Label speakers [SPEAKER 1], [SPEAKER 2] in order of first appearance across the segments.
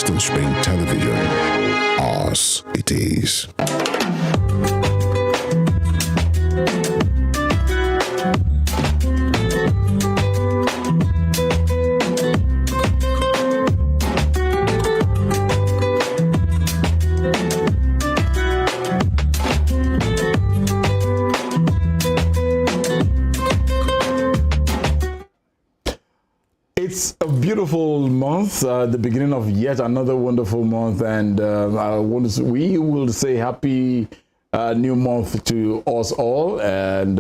[SPEAKER 1] Western Spring Television. Ours it is.
[SPEAKER 2] It's a beautiful month, the beginning of yet another wonderful month, and we will say happy new month to us all. And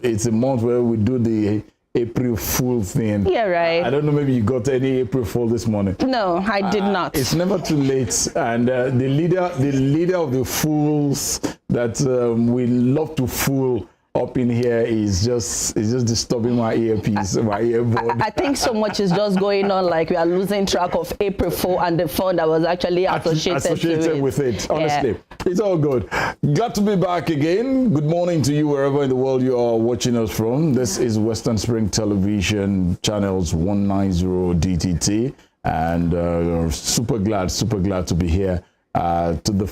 [SPEAKER 2] it's a month where we do the April Fool thing.
[SPEAKER 3] Yeah, right.
[SPEAKER 2] I don't know, maybe you got any April Fool this morning?
[SPEAKER 3] No, I did not.
[SPEAKER 2] It's never too late, and the leader of the fools that we love to fool up in here is just disturbing my earpiece, my earbud.
[SPEAKER 3] I think so much is just going on, like we are losing track of April Fool and the fun that was actually associated
[SPEAKER 2] with it. Honestly, it's all good. Glad to be back again. Good morning to you wherever in the world you are watching us from. This is Western Spring Television, channels 190 DTT, and super glad to be here to the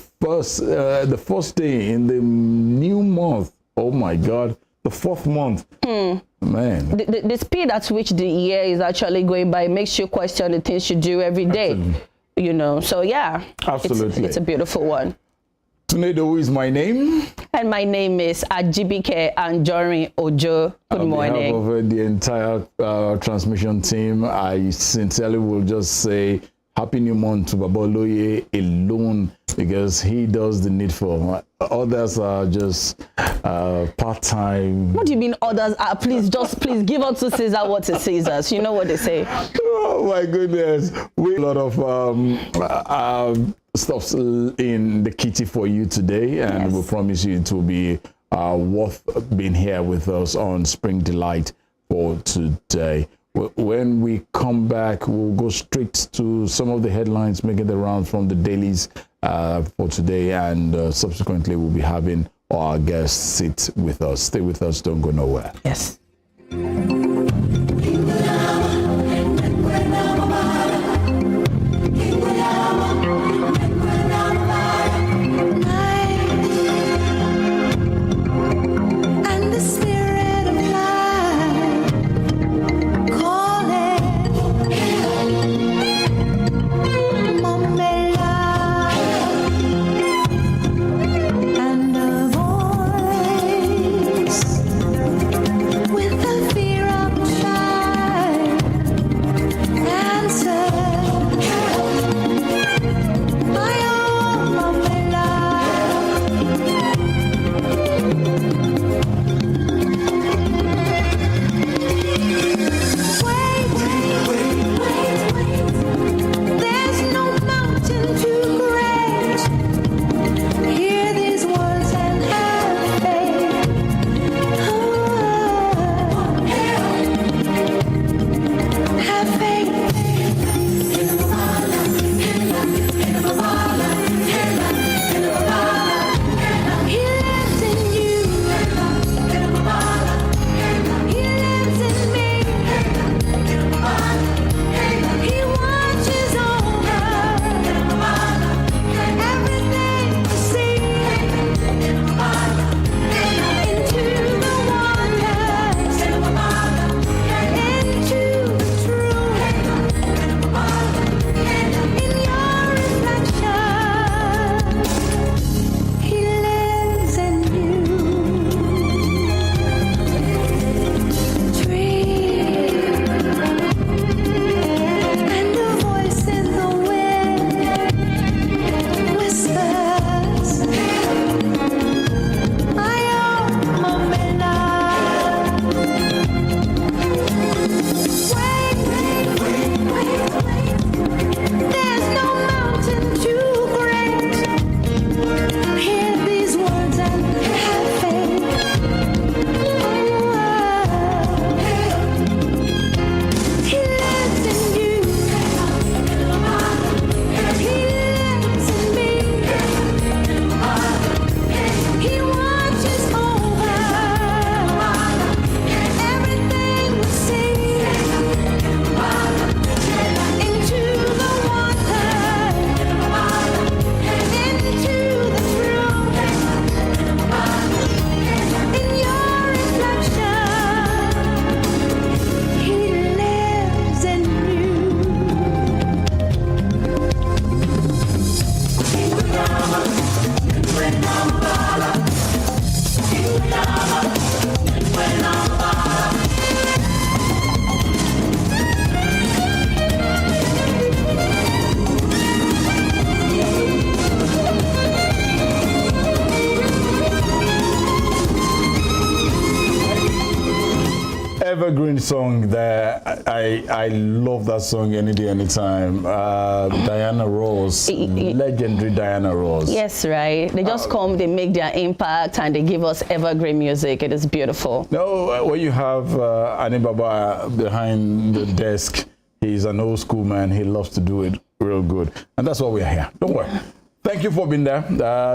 [SPEAKER 2] first day in the new month. Oh my God, the fourth month. Man.
[SPEAKER 3] The speed at which the year is actually going by makes you question the things you do every day. Absolutely. You know, so yeah.
[SPEAKER 2] Absolutely.
[SPEAKER 3] It's a beautiful one.
[SPEAKER 2] Tunedo is my name.
[SPEAKER 3] And my name is Ajibike Anjorin Ojo. Good morning.
[SPEAKER 2] On behalf of the entire transmission team, I sincerely will just say Happy New Month to Babaloye alone, because he does the needful. Others are just part-time.
[SPEAKER 3] What do you mean others are? Please give unto Caesar what is Caesar's. You know what they say.
[SPEAKER 2] Oh my goodness. We have a lot of stuff in the kitty for you today, and
[SPEAKER 3] yes,
[SPEAKER 2] we promise you it will be worth being here with us on Spring Delight for today. When we come back, we'll go straight to some of the headlines making the rounds from the dailies for today, and subsequently we'll be having our guests sit with us. Stay with us, don't go nowhere.
[SPEAKER 3] Yes.
[SPEAKER 4] We
[SPEAKER 2] evergreen song there. I love that song any day, anytime. Diana Ross, legendary Diana Ross.
[SPEAKER 3] Yes, right. They just come, they make their impact, and they give us evergreen music. It is beautiful.
[SPEAKER 2] No, when you have Ani Baba behind the desk, he's an old school man. He loves to do it real good. And that's why we're here. Don't worry. Thank you for being there.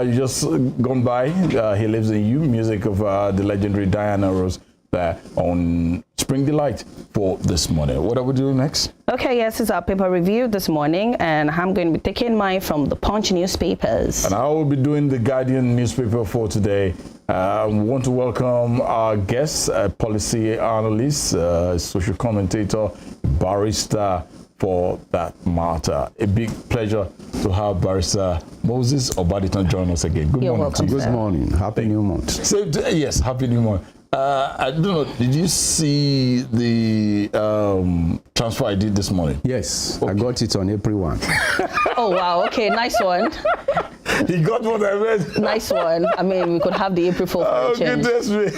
[SPEAKER 2] You just gone by. He Lives in You, music of the legendary Diana Ross there on Spring Delight for this morning. What are we doing next?
[SPEAKER 3] Okay, yes, it's our paper review this morning, and I'm going to be taking mine from the Punch newspapers.
[SPEAKER 2] And I will be doing the Guardian newspaper for today. We want to welcome our guest, policy analyst, social commentator, barrister for that matter. A big pleasure to have Barrister Moses Obaditon join us again. Good morning to you.
[SPEAKER 4] Good morning. Happy New Month.
[SPEAKER 2] So, yes, Happy New Month. I don't know, did you see the transfer I did this morning?
[SPEAKER 4] Yes, okay. I got it on April 1.
[SPEAKER 3] Oh, wow. Okay, nice one.
[SPEAKER 2] He got what I read.
[SPEAKER 3] Nice one. I mean, we could have the April 4th.
[SPEAKER 2] Oh, goodness me.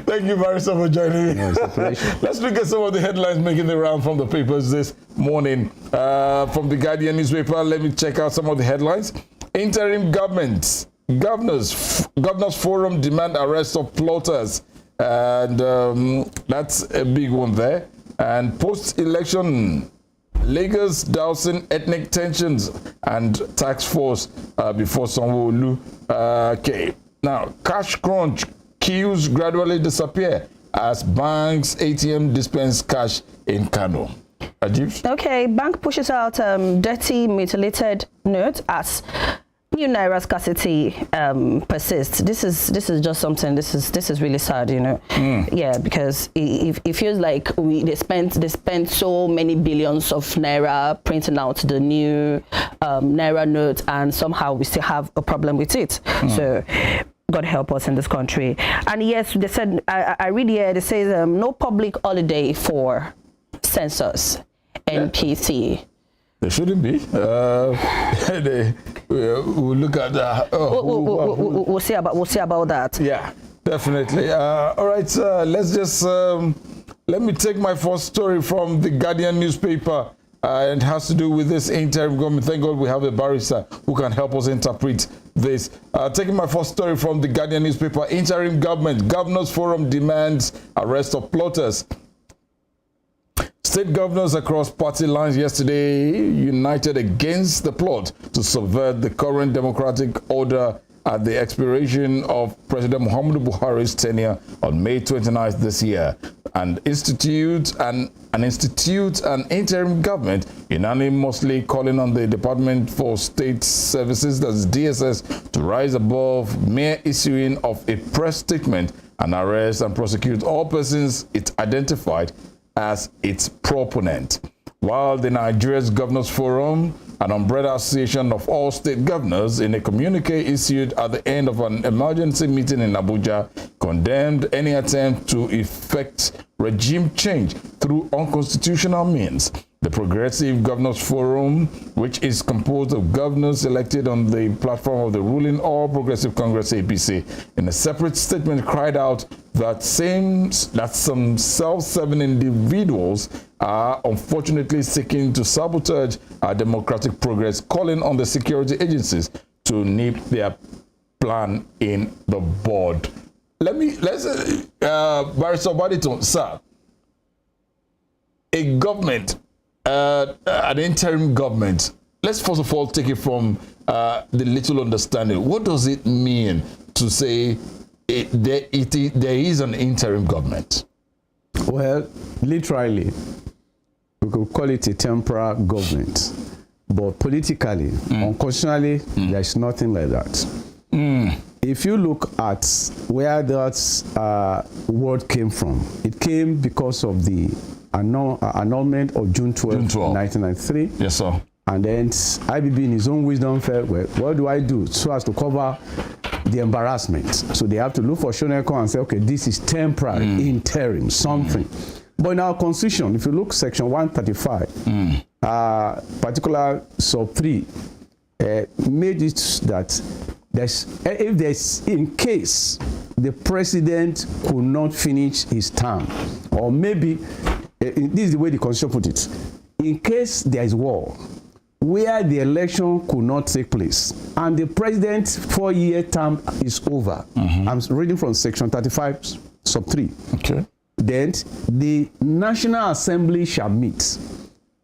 [SPEAKER 2] Thank you, Barrister, for joining me.
[SPEAKER 4] No, it's a pleasure.
[SPEAKER 2] Let's look at some of the headlines making the round from the papers this morning. From the Guardian newspaper, let me check out some of the headlines. Interim government, Governors Forum demand arrest of plotters. And that's a big one there. And post-election, Lagos dousing ethnic tensions and tax force before Sanwo-Olu. Okay, now cash crunch, queues gradually disappear as banks ATM dispense cash in Kano. Ajib?
[SPEAKER 3] Okay, bank pushes out dirty mutilated note as new naira scarcity persists. This is just something. This is really sad, you know. Yeah, because it feels like they spent so many billions of naira printing out the new naira note, and somehow we still have a problem with it. So God help us in this country. And yes, they said, I read here, they say no public holiday for census, NPC.
[SPEAKER 2] There shouldn't be. We'll look at that.
[SPEAKER 3] We'll see about that.
[SPEAKER 2] Yeah, definitely. All right, let's just let me take my first story from the Guardian newspaper. It has to do with this interim government. Thank God we have a barrister who can help us interpret this. Taking my first story from the Guardian newspaper, interim government, Governors Forum demands arrest of plotters. State governors across party lines yesterday united against the plot to subvert the current democratic order at the expiration of President Muhammadu Buhari's tenure on May 29th this year, and institute an interim government, unanimously calling on the Department for State Services, that's DSS, to rise above mere issuing of a press statement and arrest and prosecute all persons it identified as its proponent. While the Nigeria's Governors Forum, an umbrella association of all state governors, in a communique issued at the end of an emergency meeting in Abuja, condemned any attempt to effect regime change through unconstitutional means. The Progressive Governors Forum, which is composed of governors elected on the platform of the ruling All Progressive Congress APC, in a separate statement cried out that some self-serving individuals are unfortunately seeking to sabotage our democratic progress, calling on the security agencies to nip their plan in the bud. Let's Barrister Obaditon, sir, a government, an interim government, let's first of all take it from the little understanding. What does it mean to say there is an interim government?
[SPEAKER 4] Well, literally, we could call it a temporary government. But politically, unconstitutionally, there's nothing like that. If you look at where that word came from, it came because of the annulment of June 12, 1993.
[SPEAKER 2] Yes, sir.
[SPEAKER 4] And then IBB, in his own wisdom, felt, well, what do I do so as to cover the embarrassment? So they have to look for Shoneko and say, okay, this is temporary, interim, something. But in our constitution, if you look section 135, particular sub 3, made it that if there's in case the president could not finish his term, or maybe this is the way the constitution put it, in case there is war where the election could not take place and the president's 4-year term is over. I'm reading from section 35 sub 3.
[SPEAKER 2] Okay.
[SPEAKER 4] Then the National Assembly shall meet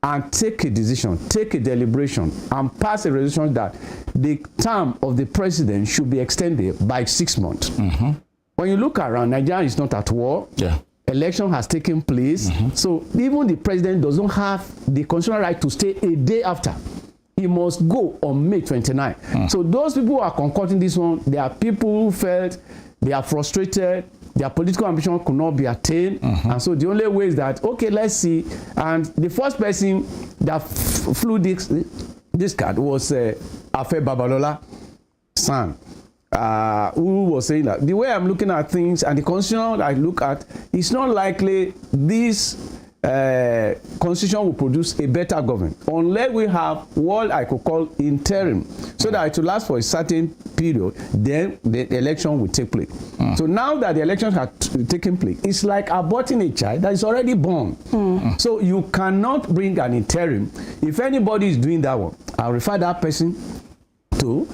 [SPEAKER 4] and take a decision, take a deliberation, and pass a resolution that the term of the president should be extended by 6 months. When you look around, Nigeria is not at war.
[SPEAKER 2] Yeah.
[SPEAKER 4] Election has taken place. So even the president doesn't have the constitutional right to stay a day after. He must go on May 29. So those people who are concocting this one, they are people who felt they are frustrated, their political ambition could not be attained. And so the only way is that, okay, let's see. And the first person that flew this card was Afe Babalola son. Who was saying that the way I'm looking at things and the constitution I look at, it's not likely this constitution will produce a better government unless we have what I could call interim, so that it will last for a certain period, then the election will take place. So now that the elections have taken place, it's like aborting a child that is already born. So you cannot bring an interim. If anybody is doing that one, I'll refer that person to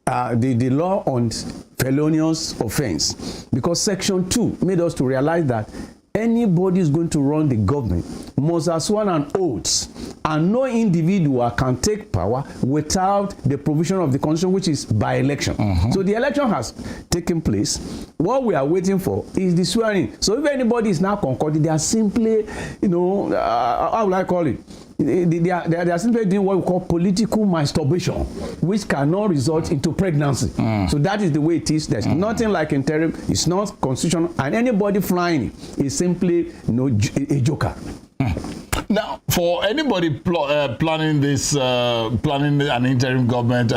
[SPEAKER 4] the law on felonious offense, because section 2 made us to realize that anybody is going to run the government must have sworn an oath, and no individual can take power without the provision of the constitution, which is by election. So the election has taken place. What we are waiting for is the swearing. So if anybody is now concording, they are simply, how will I call it? They are simply doing what we call political masturbation, which cannot result into pregnancy. So that is the way it is. There's nothing like interim. It's not constitutional, and anybody flying is simply a joker.
[SPEAKER 2] Now, for anybody planning an interim government,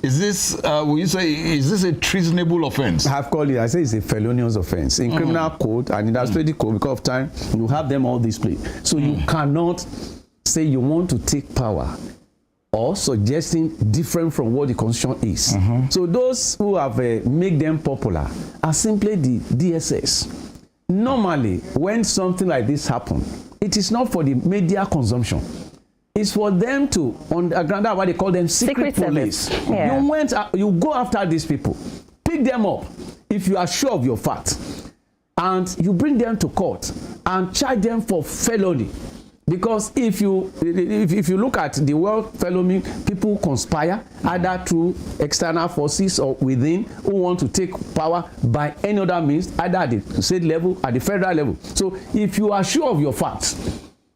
[SPEAKER 2] is this will you say, is this a treasonable offense?
[SPEAKER 4] I have called it. I say it's a felonious offense in criminal code and industrial code. Because of time, you have them all displayed. So you cannot say you want to take power or suggesting different from what the constitution is. So those who have made them popular are simply the DSS. Normally, when something like this happens, it is not for the media consumption. It's for them to underground. That's why they call them secret police.
[SPEAKER 3] Yeah.
[SPEAKER 4] You go after these people, pick them up if you are sure of your facts, and you bring them to court and charge them for felony. Because if you look at the world felony, people conspire either through external forces or within who want to take power by any other means, either at the state level, at the federal level. So if you are sure of your facts,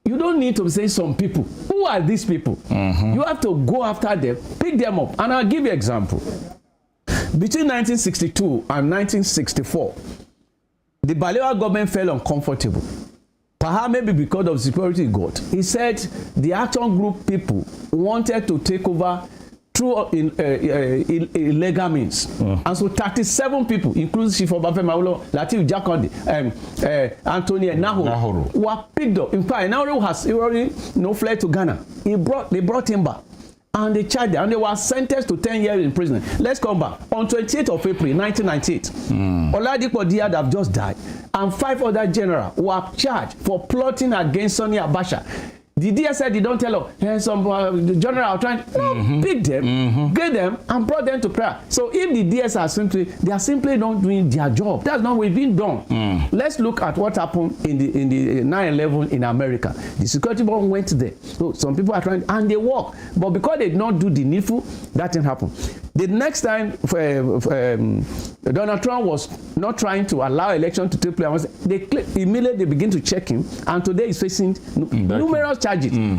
[SPEAKER 4] you don't need to say some people. Who are these people? You have to go after them, pick them up. And I'll give you an example. Between 1962 and 1964, the Balewa government fell uncomfortable. Perhaps maybe because of security it got. He said the action group people wanted to take over through illegal means. And so 37 people, including Chief Obafemi Awolowo, Lateef Jakonde, Anthony Nahoro, were picked up. In fact, Nahoro has already fled to Ghana. They brought him back. And they charged them, and they were sentenced to 10 years in prison. Let's come back. On 28th of April, 1998, Oladipo Diad have just died, and 5 other generals were charged for plotting against Sani Abacha. The DSS did not tell us, some general are trying to pick them, get them, and brought them to prayer. So if the DSS they are simply not doing their job. That's not what's been done. Let's look at what happened in the 9/11 in America. The security board went there. So some people are trying, and they work. But because they did not do the needful, that didn't happen. The next time Donald Trump was not trying to allow election to take place, immediately begin to check him, and today he's facing numerous charges.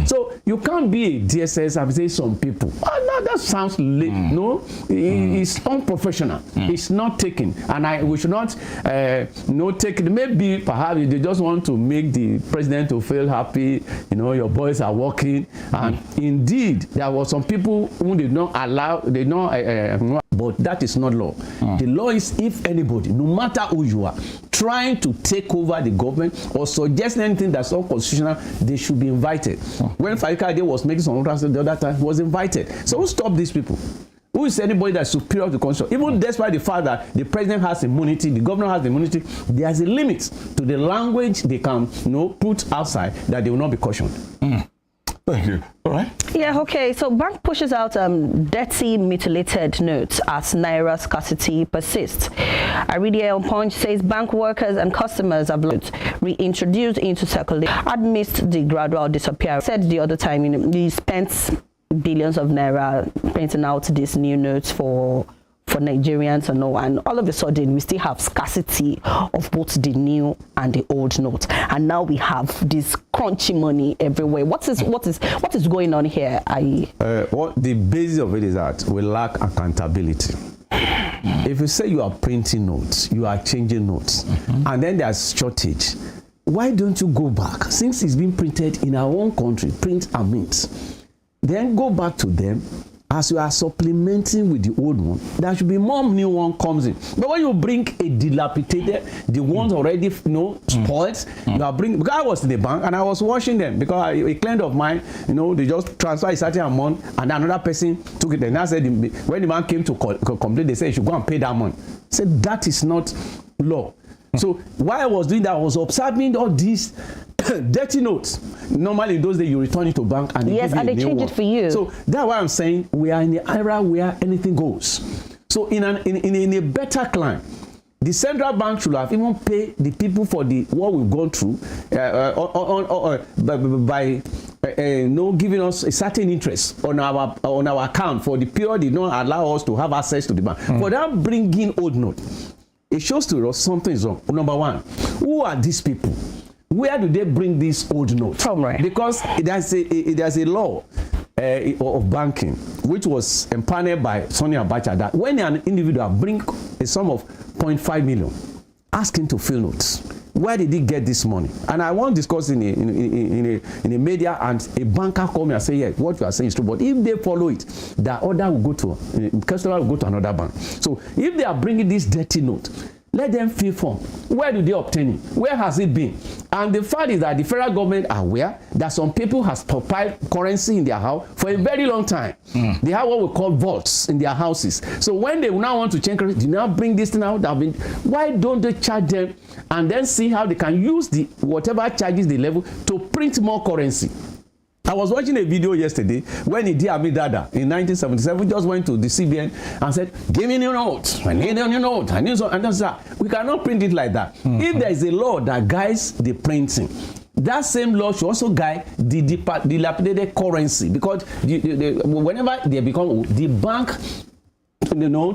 [SPEAKER 4] So you can't be a DSS and say some people. That sounds late. No, it's unprofessional. It's not taken, and we should not take it. Maybe perhaps they just want to make the president to feel happy. Your boys are working, and indeed there were some people who did not allow. They not. But that is not law. The law is if anybody, no matter who you are, trying to take over the government or suggesting anything that's unconstitutional, they should be invited. When Faika Ade was making some utterances the other time, he was invited. So who stopped these people? Who is anybody that's superior to the constitution? Even despite the fact that the president has immunity, the governor has immunity, there is a limit to the language they can, put outside that they will not be cautioned.
[SPEAKER 2] Thank you. All right.
[SPEAKER 3] Yeah, okay. So bank pushes out dirty, mutilated notes as Naira scarcity persists. I read here on Punch says bank workers and customers have reintroduced into circulation amidst the gradual disappearance. Said the other time, he spent billions of Naira printing out these new notes for Nigerians and all of a sudden we still have scarcity of both the new and the old note, and now we have this crunchy money everywhere. What is going on here?
[SPEAKER 4] What the basis of it is that we lack accountability. If you say you are printing notes, you are changing notes, and then there's shortage, why don't you go back, since it's been printed in our own country, print and mint, then go back to them. As you are supplementing with the old one, there should be more new one comes in. But when you bring a dilapidated, the ones already spoiled, you are bringing. Because I was in the bank and I was watching them because a client of mine, they just transfer a certain amount and another person took it. And I said, when the man came to complain, they said you should go and pay that money. I said that is not law. So while I was doing that, I was observing all these dirty notes. Normally in those days you return it to bank and they give you a new
[SPEAKER 3] change
[SPEAKER 4] one.
[SPEAKER 3] It for you.
[SPEAKER 4] So that's why I'm saying we are in the era where anything goes. So in a better climate, the central bank should have even paid the people for what we've gone through by giving us a certain interest on our account for the period they don't allow us to have access to the bank. For that bringing old note, it shows to us something is wrong. Number one, who are these people? Where do they bring this old note
[SPEAKER 3] from? Right. Because
[SPEAKER 4] there's a law of banking which was empowered by Sonny Abacha that when an individual bring a sum of 0.5 million, ask him to fill notes. Where did he get this money? And I want to discuss in a media, and a banker called me and say, yeah, what you are saying is true. But if they follow it, the order will go to customer will go to another bank. So if they are bringing this dirty note, let them fill form. Where do they obtain it? Where has it been? And the fact is that the federal government are aware that some people have stockpiled currency in their house for a very long time. They have what we call vaults in their houses. So when they now want to change currency, do now bring this thing out. Why don't they charge them and then see how they can use whatever charges they level to print more currency? I was watching a video yesterday when Idi Amin Dada in 1977 just went to the CBN and said, give me new notes. I need a new note. I need some. And that's that. We cannot print it like that. If there is a law that guides the printing, that same law should also guide the dilapidated currency, because whenever they become the bank,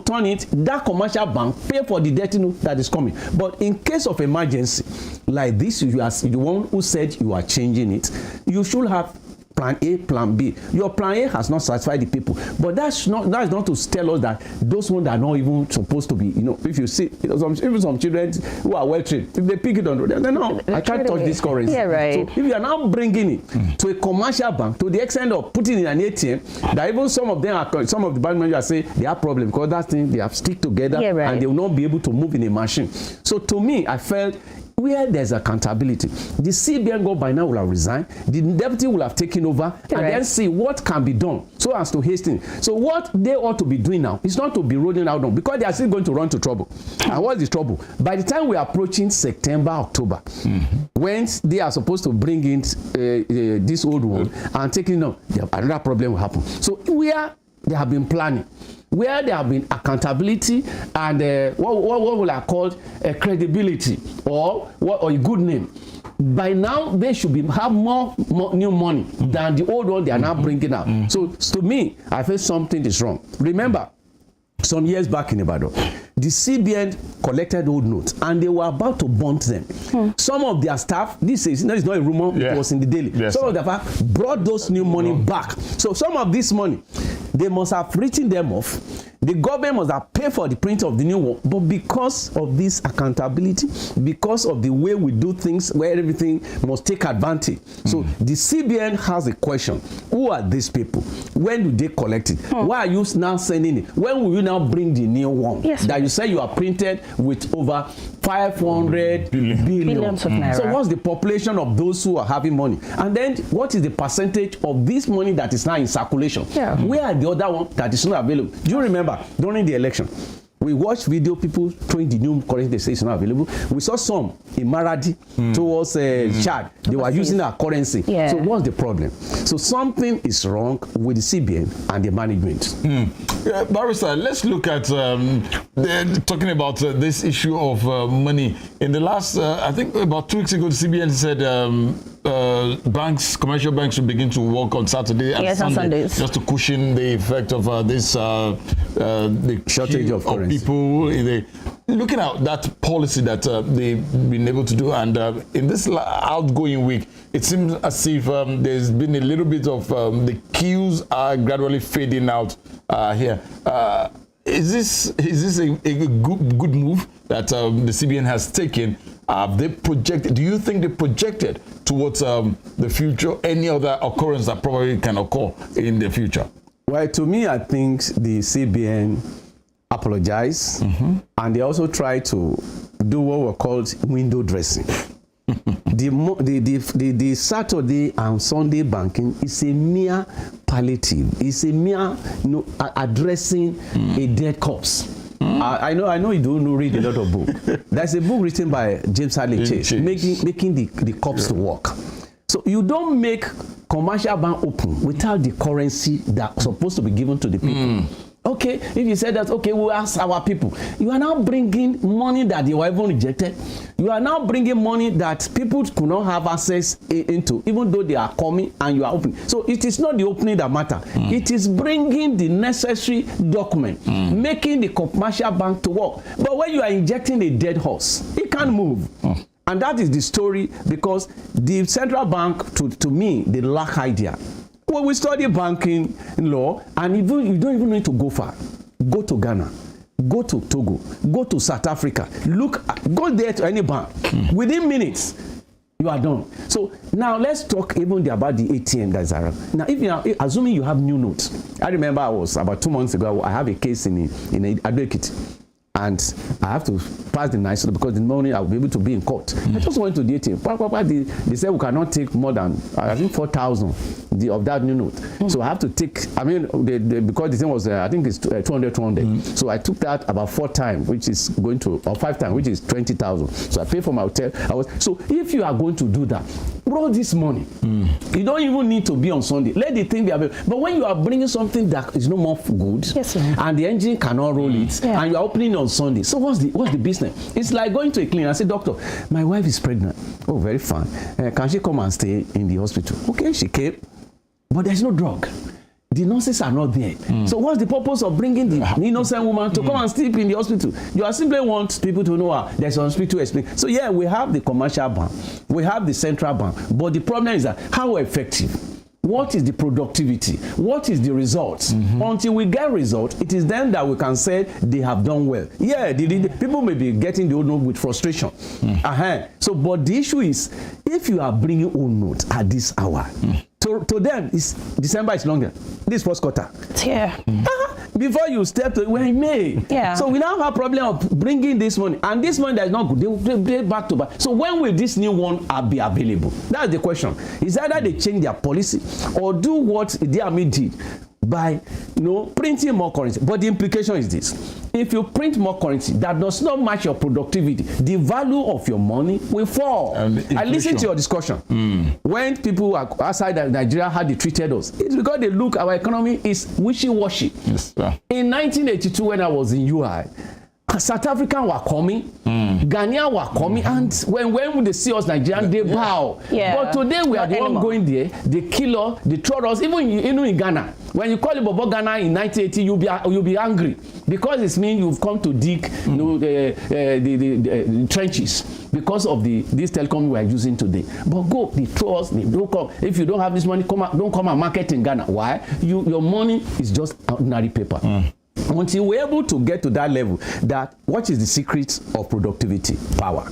[SPEAKER 4] turn it, that commercial bank pay for the dirty note that is coming. But in case of emergency like this, you are the one who said you are changing it, you should have plan A, plan B. Your plan A has not satisfied the people, but that's not to tell us that those ones are not even supposed to be. If you see, even some children who are well trained, if they pick it on, they no, I can't touch this currency.
[SPEAKER 3] Yeah, right.
[SPEAKER 4] So if you are now bringing it to a commercial bank to the extent of putting it in an ATM, that even some of the bank managers say they have problems because that thing they have stick together, and they will not be able to move in a machine. So to me, I felt, where there's accountability, the CBN go by now will have resigned, the deputy will have taken over, and then see what can be done so as to hasten. So what they ought to be doing now is not to be rolling out, because they are still going to run to trouble. And what's the trouble? By the time we are approaching September, October, when they are supposed to bring in this old one and taking it on, another problem will happen. So where they have been planning, where there have been accountability and what will I call credibility or a good name, by now they should have more new money than the old one they are now bringing out. So to me, I feel something is wrong. Remember, some years back in Ibadan, the CBN collected old notes and they were about to burn them. Some of their staff, this is not a rumor, it was in the daily.
[SPEAKER 2] Yes,
[SPEAKER 4] some of their staff brought those new money back. So some of this money, they must have written them off. The government must have paid for the print of the new one, but because of this accountability, because of the way we do things, where everything must take advantage. So the CBN has a question: who are these people? When do they collect it? Why are you now sending it? When will you now bring the new one?
[SPEAKER 3] Yes,
[SPEAKER 4] that you say you are printed with over 500
[SPEAKER 3] billions of naira.
[SPEAKER 4] So what's the population of those who are having money? And then what is the percentage of this money that is now in circulation?
[SPEAKER 3] Yeah.
[SPEAKER 4] Where are the other one that is not available? Do you remember during the election, we watched video people throwing the new currency they say is not available. We saw some in Maradi towards Chad. They were using our currency.
[SPEAKER 3] Yeah.
[SPEAKER 4] So what's the problem? So something is wrong with the CBN and the management.
[SPEAKER 2] Yeah, Barrister, let's look at talking about this issue of money. In the last, I think about 2 weeks ago, the CBN said banks, commercial banks, will begin to work on Saturday and
[SPEAKER 3] Yes, on Sundays,
[SPEAKER 2] just to cushion the effect of the
[SPEAKER 4] Shortage of currency.
[SPEAKER 2] people. Looking at that policy that they've been able to do, and in this outgoing week, it seems as if there's been a little bit of the queues are gradually fading out here. Is this a good move that the CBN has taken? They projected? Do you think they projected towards the future any other occurrence that probably can occur in the future?
[SPEAKER 4] Well, to me, I think the CBN apologize, and they also try to do what were called window dressing. The Saturday and Sunday banking is a mere palliative. It's a mere addressing a dead corpse. I know you don't read a lot of books. There's a book written by James Hadley Chase, making the corpse to work. So you don't make commercial bank open without the currency that's supposed to be given to the people. Okay, if you said that, okay, we'll ask our people. You are now bringing money that they were even rejected. You are now bringing money that people could not have access into, even though they are coming and you are opening. So it is not the opening that matters. It is bringing the necessary document, making the commercial bank to work. But when you are injecting a dead horse, it can't move. And that is the story, because the central bank, to me, they lack idea. Well, we study banking law, and even you don't even need to go far. Go to Ghana, go to Togo, go to South Africa. Go there to any bank. Within minutes, you are done. So now let's talk even about the ATM that's around. Now, if you are assuming you have new notes, I remember I was about 2 months ago. I have a case in Ado-Ekiti. And I have to pass the night because in the morning I will be able to be in court. I just went to the ATM. They said we cannot take more than, I think, 4,000 of that new note. So I have to take, because the thing was, I think it's 200. So I took that about 4 times, which is going to, or 5 times, which is 20,000. So I paid for my hotel. So if you are going to do that, roll this money. You don't even need to be on Sunday. Let the thing be available. But when you are bringing something that is no more good,
[SPEAKER 3] yes,
[SPEAKER 4] and the engine cannot roll it, and you are opening on Sunday, so what's the business? It's like going to a clinic and say, doctor, my wife is pregnant. Oh, very fine. Can she come and stay in the hospital? Okay, she came, but there's no drug. The nurses are not there. So what's the purpose of bringing the innocent woman to come and sleep in the hospital? You are simply want people to know there's an hospital explain. So yeah, we have the commercial bank, we have the central bank, but the problem is that how effective? What is the productivity? What is the results? Until we get results, it is then that we can say they have done well. Yeah, people may be getting the old note with frustration. So, but the issue is, if you are bringing old notes at this hour, to them, December is longer. This first quarter.
[SPEAKER 3] Yeah.
[SPEAKER 4] Before you step to, we're in May.
[SPEAKER 3] Yeah.
[SPEAKER 4] So we now have problem of bringing this money, and this money that is not good, they will play back to back. So when will this new one be available? That's the question. It's either they change their policy or do what the army did by printing more currency. But the implication is this: if you print more currency that does not match your productivity, the value of your money will fall. I listened to your discussion. When people outside Nigeria had treated us, it's because they look, our economy is wishy-washy.
[SPEAKER 2] Yes,
[SPEAKER 4] in 1982, when I was in UI, South African were coming, Ghanaian were coming, and when they see us Nigerian, they bow.
[SPEAKER 3] Yeah.
[SPEAKER 4] But today we are the one going there, they kill us, they throw us, even in Ghana. When you call it Bobo Ghana in 1980, you'll be angry, because it means you've come to dig the trenches because of this telecom we are using today. But go, they throw us, they don't come. If you don't have this money, don't come and market in Ghana. Why? Your money is just ordinary paper. Until we're able to get to that level, that what is the secret of productivity? Power.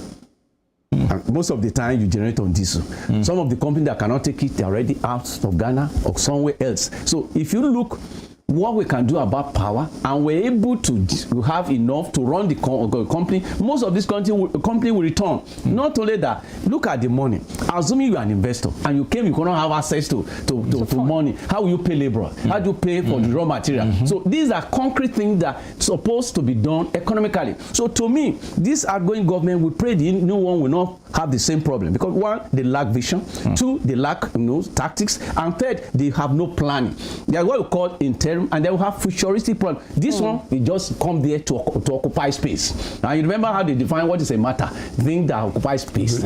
[SPEAKER 4] And most of the time you generate on diesel. Some of the companies that cannot take it, they're already out of Ghana or somewhere else. So if you look what we can do about power, and we're able to have enough to run the company, most of this company will return. Not only that, look at the money. Assuming you're an investor and you cannot have access to money, how will you pay labor? How do you pay for the raw material? So these are concrete things that are supposed to be done economically. So to me, this outgoing government, we pray the new one will not have the same problem, because one, they lack vision, two, they lack tactics, and third, they have no planning. They are what we call interim, and they will have futuristic plan. This one, it just come there to occupy space. Now you remember how they define what is a matter? Thing that occupies space.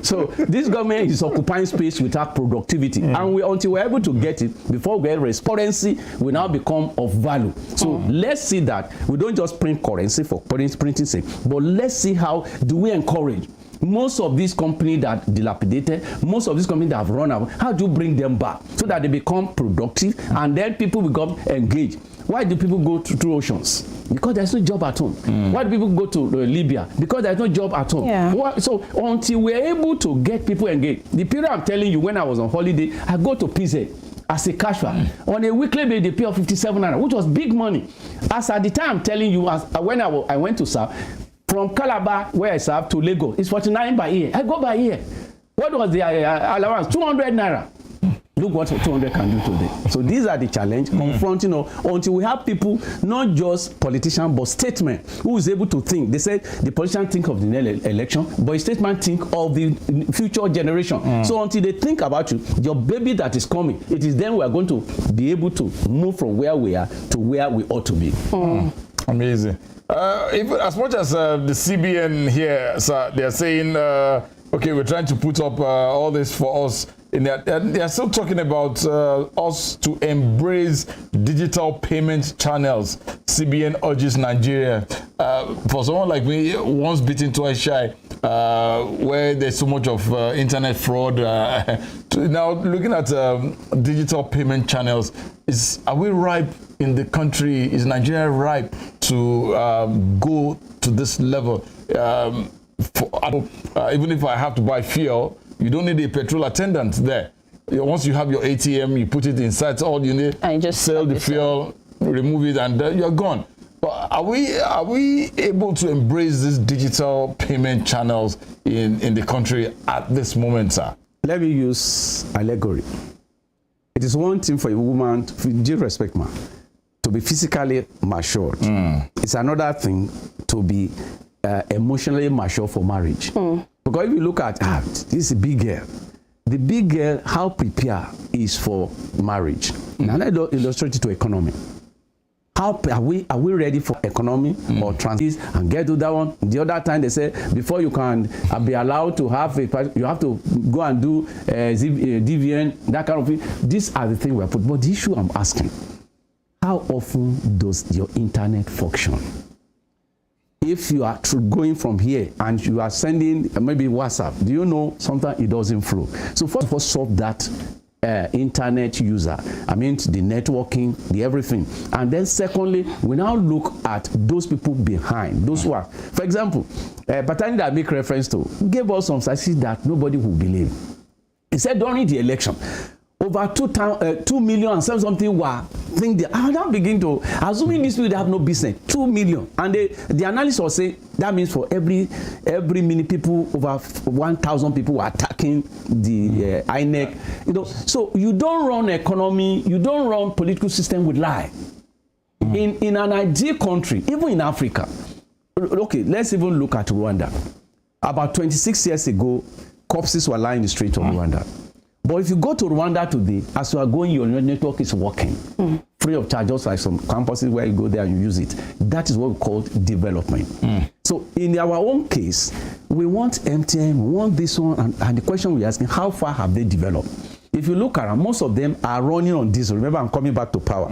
[SPEAKER 4] So this government is occupying space without productivity, and until we're able to get it, before we get currency will now become of value. So let's see that we don't just print currency for printing sake, but let's see how do we encourage most of these companies that dilapidated, most of these companies that have run out, how do you bring them back so that they become productive, and then people become engaged? Why do people go through oceans? Because there's no job at home. Why do people go to Libya? Because there's no job at home.
[SPEAKER 3] Yeah.
[SPEAKER 4] So until we're able to get people engaged, the period I'm telling you, when I was on holiday, I go to PZ as a cashier. On a weekly basis, they pay of 57 naira, which was big money. As at the time I'm telling you, when I went to South, from Calabar, where I serve, to Lagos, it's 49 by year. I go by year. What was the allowance? 200 naira. Look what 200 can do today. So these are the challenge confronting until we have people, not just politicians, but statesmen who is able to think. They said the politician think of the next election, but a statesman think of the future generation. So until they think about you, your baby that is coming, it is then we are going to be able to move from where we are to where we ought to be.
[SPEAKER 2] Amazing. Even as much as the CBN here, sir, they're saying, okay, we're trying to put up all this for us. They are still talking about us to embrace digital payment channels. CBN urges Nigeria. For someone like me, once bitten, twice shy, where there's so much of internet fraud. Now, looking at digital payment channels, are we ripe in the country? Is Nigeria ripe to go to this level? Even if I have to buy fuel, you don't need a petrol attendant there. Once you have your ATM, you put it inside, all you need, and you just sell the fuel, remove it, and you're gone. But are we able to embrace these digital payment channels in the country at this moment, sir?
[SPEAKER 4] Let me use allegory. It is one thing for a woman, with due respect, man, to be physically matured. It's another thing to be emotionally mature for marriage. Because if you look at, this is a big girl. The big girl, how prepared is for marriage. Now let me illustrate it to economy. How are we ready for economy or transit and get to that one? The other time they say before you can be allowed to have you have to go and do DVN, that kind of thing. These are the things we are put. But the issue I'm asking, how often does your internet function? If you are going from here and you are sending maybe WhatsApp, do you know sometimes it doesn't flow? So first of all, solve that internet user. I mean the networking, the everything. And then secondly, we now look at those people behind, those who are, for example, Patani that I make reference to gave us some statistics that nobody will believe. He said during the election, over 2 million and something were think they are now begin to assuming these people they have no business. 2 million, and the analysts will say that means for every many people, over 1,000 people were attacking the INEC. So you don't run economy, you don't run political system with lie. In an ideal country, even in Africa, okay, let's even look at Rwanda. About 26 years ago, corpses were lying in the street of Rwanda. But if you go to Rwanda today, as you are going, your network is working free of charge, just like some campuses where you go there and you use it. That is what we call development. So in our own case, we want MTN, we want this one, and the question we're asking, how far have they developed? If you look around, most of them are running on diesel. Remember, I'm coming back to power.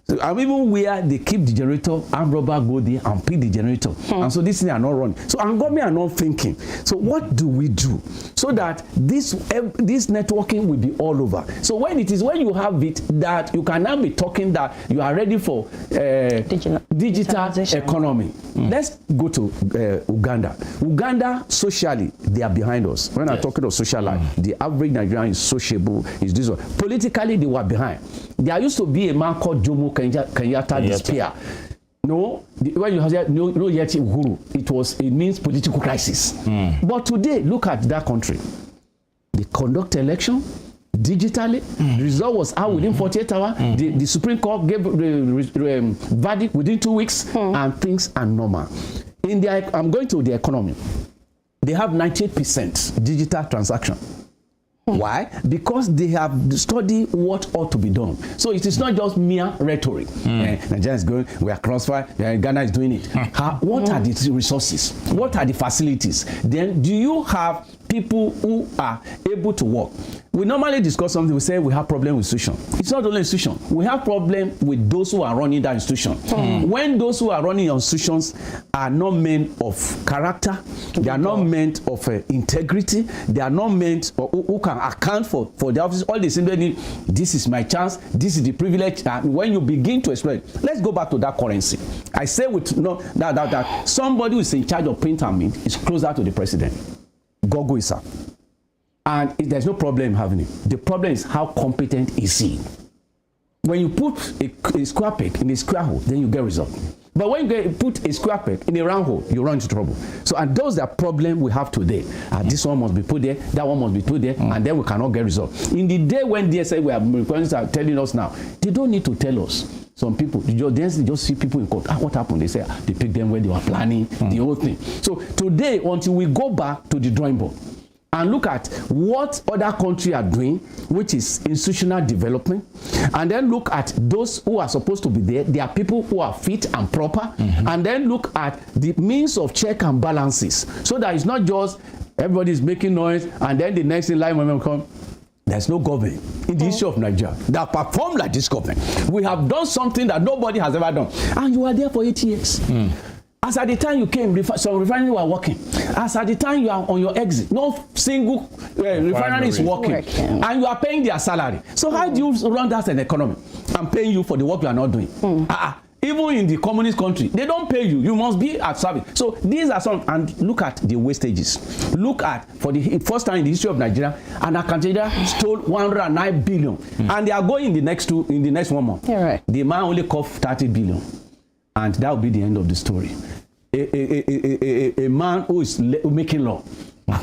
[SPEAKER 4] So, and even where they keep the generator, armed robber go there and pick the generator. And so these things are not running. So our government are not thinking. So what do we do so that this networking will be all over? So when you have it, that you can now be talking that you are ready for digital economy. Let's go to Uganda. Uganda, socially, they are behind us. When I'm talking of social life, the average Nigerian is sociable, is this one. Politically, they were behind. There used to be a man called Jomo Kenyatta disappear. No, when you have no yet Uhuru, it means political crisis. But today, look at that country. They conduct election digitally. The result was out within 48 hours. The Supreme Court gave the verdict within 2 weeks, and things are normal. I'm going to the economy. They have 98% digital transaction. Why? Because they have studied what ought to be done. So it is not just mere rhetoric. Nigeria is going, we are crossfire, Ghana is doing it. What are the resources? What are the facilities? Then do you have people who are able to work? We normally discuss something, we say we have problem with institution. It's not only institution. We have problem with those who are running that institution. When those who are running your institutions are not men of character, they are not men of integrity, they are not men who can account for the office, all the same, this is my chance, this is the privilege. And when you begin to explain, let's go back to that currency. I say that somebody who is in charge of print and mint is closer to the president. Gogo is up. And there's no problem having it. The problem is how competent is he. When you put a square peg in a square hole, then you get result. But when you put a square peg in a round hole, you run into trouble. So, and those are problems we have today. This one must be put there, that one must be put there, and then we cannot get result. In the day when DSA are telling us now, they don't need to tell us. Some people, just see people in court. What happened? They say they picked them when they were planning the whole thing. So today, until we go back to the drawing board and look at what other countries are doing, which is institutional development, and then look at those who are supposed to be there. There are people who are fit and proper, and then look at the means of check and balances, so that it's not just everybody is making noise, and then the next in line when we come. There's no government in the history of Nigeria that performed like this government. We have done something that nobody has ever done, and you were there for 8 years. As at the time you came, some refineries were working. As at the time you are on your exit, no single refinery is working, and you are paying their salary. So how do you run that an economy? I'm paying you for the work you are not doing. Even in the communist country, they don't pay you. You must be at service. So these are some, and look at the wastages. Look at, for the first time in the history of Nigeria, and Nigeria stole 109 billion, and they are going in the next 1 month. Right. The man only coughed 30 billion, and that will be the end of the story. A man who is making law.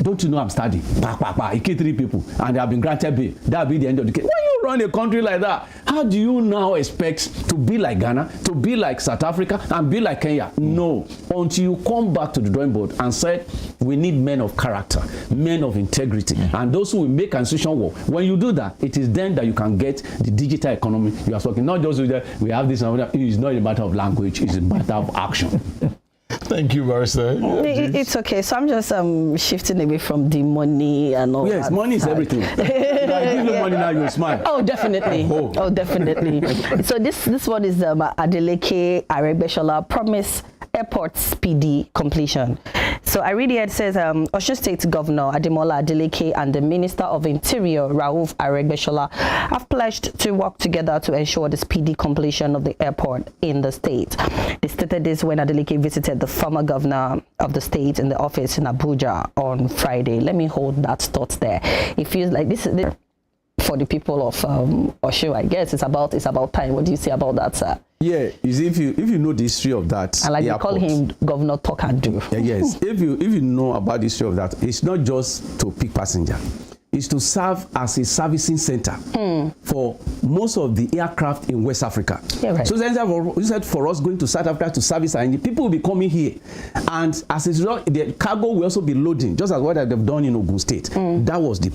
[SPEAKER 4] Don't you know I'm studying? He killed 3 people, and they have been granted bail. That will be the end of the case. When you run a country like that, how do you now expect to be like Ghana, to be like South Africa, and be like Kenya? No. Until you come back to the drawing board and say, we need men of character, men of integrity, and those who will make an institution work. When you do that, it is then that you can get the digital economy you are talking. Not just with that, we have this and that. It is not a matter of language, it's a matter of action.
[SPEAKER 2] Thank you, Barrister.
[SPEAKER 3] It's okay. So I'm just shifting away from the money and all that.
[SPEAKER 4] Yes, money is everything. I give you money now, you smile.
[SPEAKER 3] Oh, definitely. Oh, definitely. So this one is Adeleke Aregbesola promise airport speedy completion. So I read here, it says Osun State Governor Ademola Adeleke and the Minister of Interior Rauf Aregbesola have pledged to work together to ensure the speedy completion of the airport in the state. They stated this when Adeleke visited the former governor of the state in the office in Abuja on Friday. Let me hold that thought there. It feels like this is for the people of Osun. I guess it's about time. What do you say about that, sir?
[SPEAKER 4] Yeah, you see, if you know the history of that,
[SPEAKER 3] and like they call him Governor Talk and Do.
[SPEAKER 4] Yes, if you know about the history of that, it's not just to pick passenger. It's to serve as a servicing center for most of the aircraft in West Africa. Yeah, right. So instead for us going to South Africa to service our engine, people will be coming here, and as a result, the cargo will also be loading, just as what they've done in Ogun State. That was the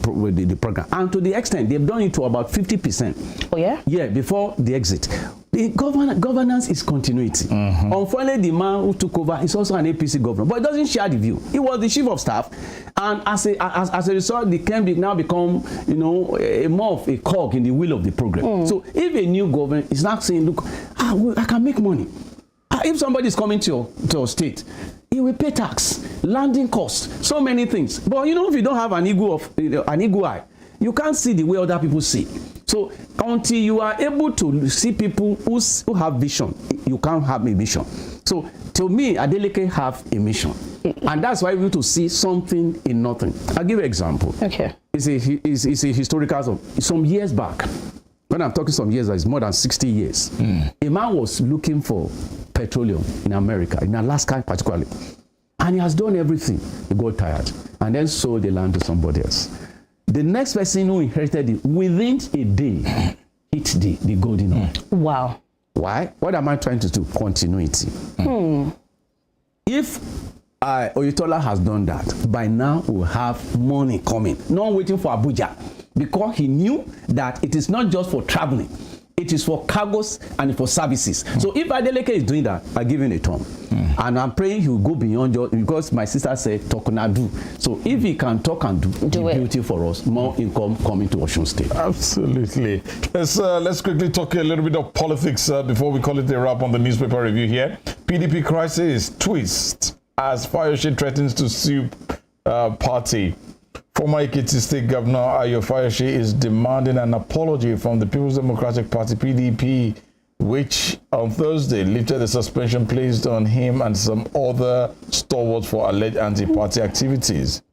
[SPEAKER 4] program, and to the extent they've done it to about 50%.
[SPEAKER 3] Oh yeah.
[SPEAKER 4] Yeah, before the exit. The governance is continuity. Unfortunately, the man who took over is also an APC governor, but he doesn't share the view. He was the chief of staff, and as a result, the can now become, a more of a cog in the wheel of the program. So if a new government is not saying, look, I can make money. If somebody is coming to your state, he will pay tax, landing costs, so many things. But if you don't have an eagle eye, you can't see the way other people see. So until you are able to see people who have vision, you can't have a mission. So to me, Adeleke have a mission. And that's why we need to see something in nothing. I'll give you an example.
[SPEAKER 3] Okay.
[SPEAKER 4] It's a historical, some years back. When I'm talking some years, it's more than 60 years. A man was looking for petroleum in America, in Alaska particularly. And he has done everything. He got tired and then sold the land to somebody else. The next person who inherited it within a day hit the golden ore.
[SPEAKER 3] Wow.
[SPEAKER 4] Why? What am I trying to do? Continuity. If Oyetola has done that, by now we'll have money coming. Not waiting for Abuja, because he knew that it is not just for traveling. It is for cargos and for services. So if Adeleke is doing that, I give him a turn. And I'm praying he will go beyond because my sister said, talk and do. So if he can talk and do it, beauty for us, more income coming to Osun State.
[SPEAKER 2] Absolutely. Let's quickly talk a little bit of politics before we call it a wrap on the newspaper review here. PDP crisis twist as Fayose threatens to sue party. Former Ekiti State Governor Ayo Fayose is demanding an apology from the People's Democratic Party, PDP, which on Thursday lifted the suspension placed on him and some other stalwarts for alleged anti-party activities.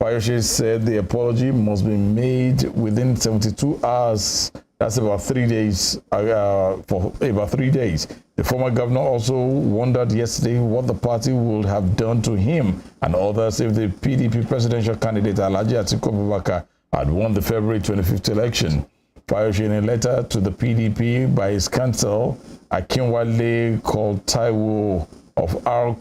[SPEAKER 2] Fayose said the apology must be made within 72 hours. That's about 3 days, for about 3 days. The former governor also wondered yesterday what the party would have done to him and others if the PDP presidential candidate Alhaji Atiku Abubakar had won the February 25th election. Fayose, in a letter to the PDP by his counsel, Akinwale called Taiwo of R.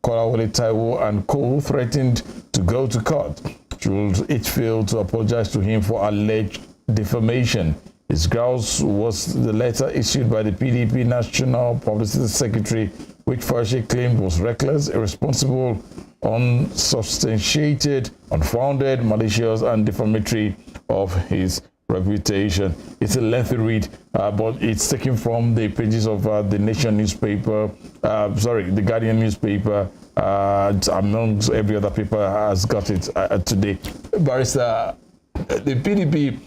[SPEAKER 2] Kolawole Taiwo and co. threatened to go to court should it fail to apologize to him for alleged defamation. His grounds was the letter issued by the PDP National Publicity Secretary, which Fayose claimed was reckless, irresponsible, unsubstantiated, unfounded, malicious, and defamatory of his reputation. It's a lengthy read, but it's taken from the pages of the Nation newspaper, the Guardian newspaper, amongst every other paper has got it today. Barrister, the PDP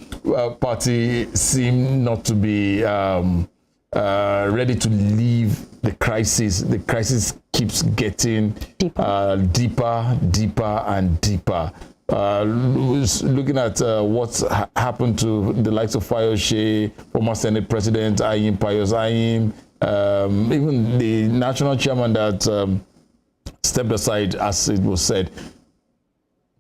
[SPEAKER 2] party seem not to be ready to leave the crisis. The crisis keeps getting deeper, and deeper. Looking at what's happened to the likes of Fayose, former Senate President Ayim Pius Ayim, even the national chairman that stepped aside, as it was said.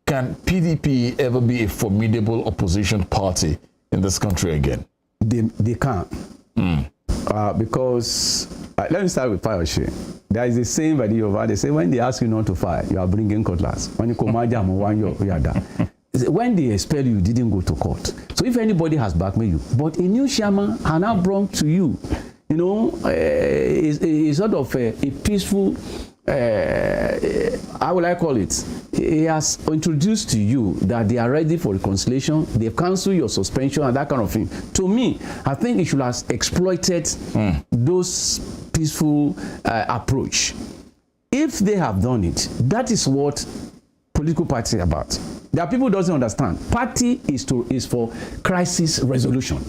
[SPEAKER 2] Can PDP ever be a formidable opposition party in this country again?
[SPEAKER 4] They can't. Because, let me start with Fayose. There is a saying by the Yoruba, they say, when they ask you not to fire, you are bringing cutlass. When you command them, you are done. When they expel you, you didn't go to court. So if anybody has blackmailed you, but a new chairman has now brought to you, is sort of a peaceful, how will I call it? He has introduced to you that they are ready for reconciliation. They've cancelled your suspension and that kind of thing. To me, I think he should have exploited those peaceful approach. If they have done it, that is what political parties are about. There are people who doesn't understand. Party is for crisis resolution.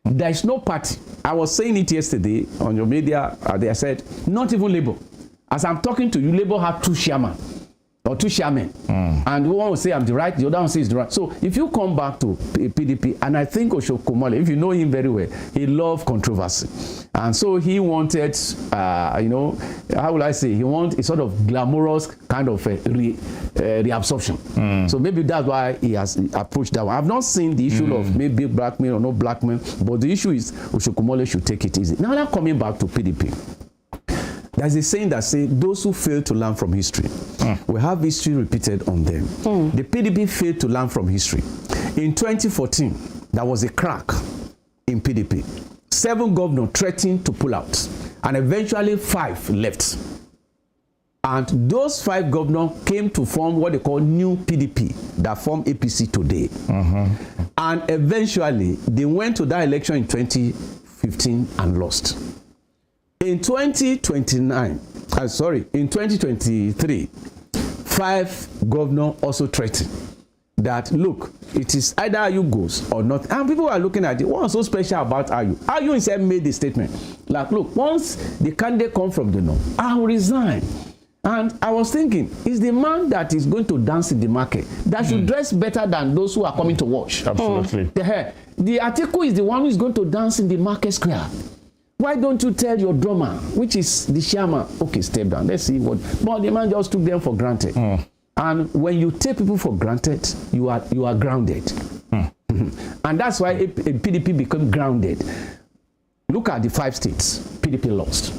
[SPEAKER 4] There is no party. I was saying it yesterday on your media. I said, not even Labour. As I'm talking to you, Labour have two chairmen. Or two chairmen. And one will say I'm the right, the other one says the right. So if you come back to PDP, and I think Oshokomole, if you know him very well, he loved controversy. And so he wanted, how will I say, he wanted a sort of glamorous kind of reabsorption. So maybe that's why he has approached that one. I've not seen the issue of maybe blackmail or no blackmail, but the issue is Oshokomole should take it easy. Now coming back to PDP. There's a saying that says those who fail to learn from history will have history repeated on them. The PDP failed to learn from history. In 2014, there was a crack in PDP. 7 governors threatened to pull out, and eventually 5 left. And those 5 governors came to form what they call new PDP that form APC today. And eventually they went to that election in 2015 and lost. In 2023, 5 governors also threatened that, look, it is either Ayu goes or not. And people are looking at it. What's so special about Ayu? Ayu himself made the statement, like, look, once the candidate comes from the north, I will resign. And I was thinking, is the man that is going to dance in the market that should dress better than those who are coming to watch?
[SPEAKER 2] Absolutely.
[SPEAKER 4] The Atiku is the one who is going to dance in the market square. Why don't you tell your drummer, which is the chairman, okay, step down, let's see what. But the man just took them for granted. And when you take people for granted, you are grounded. And that's why a PDP became grounded. Look at the 5 states PDP lost.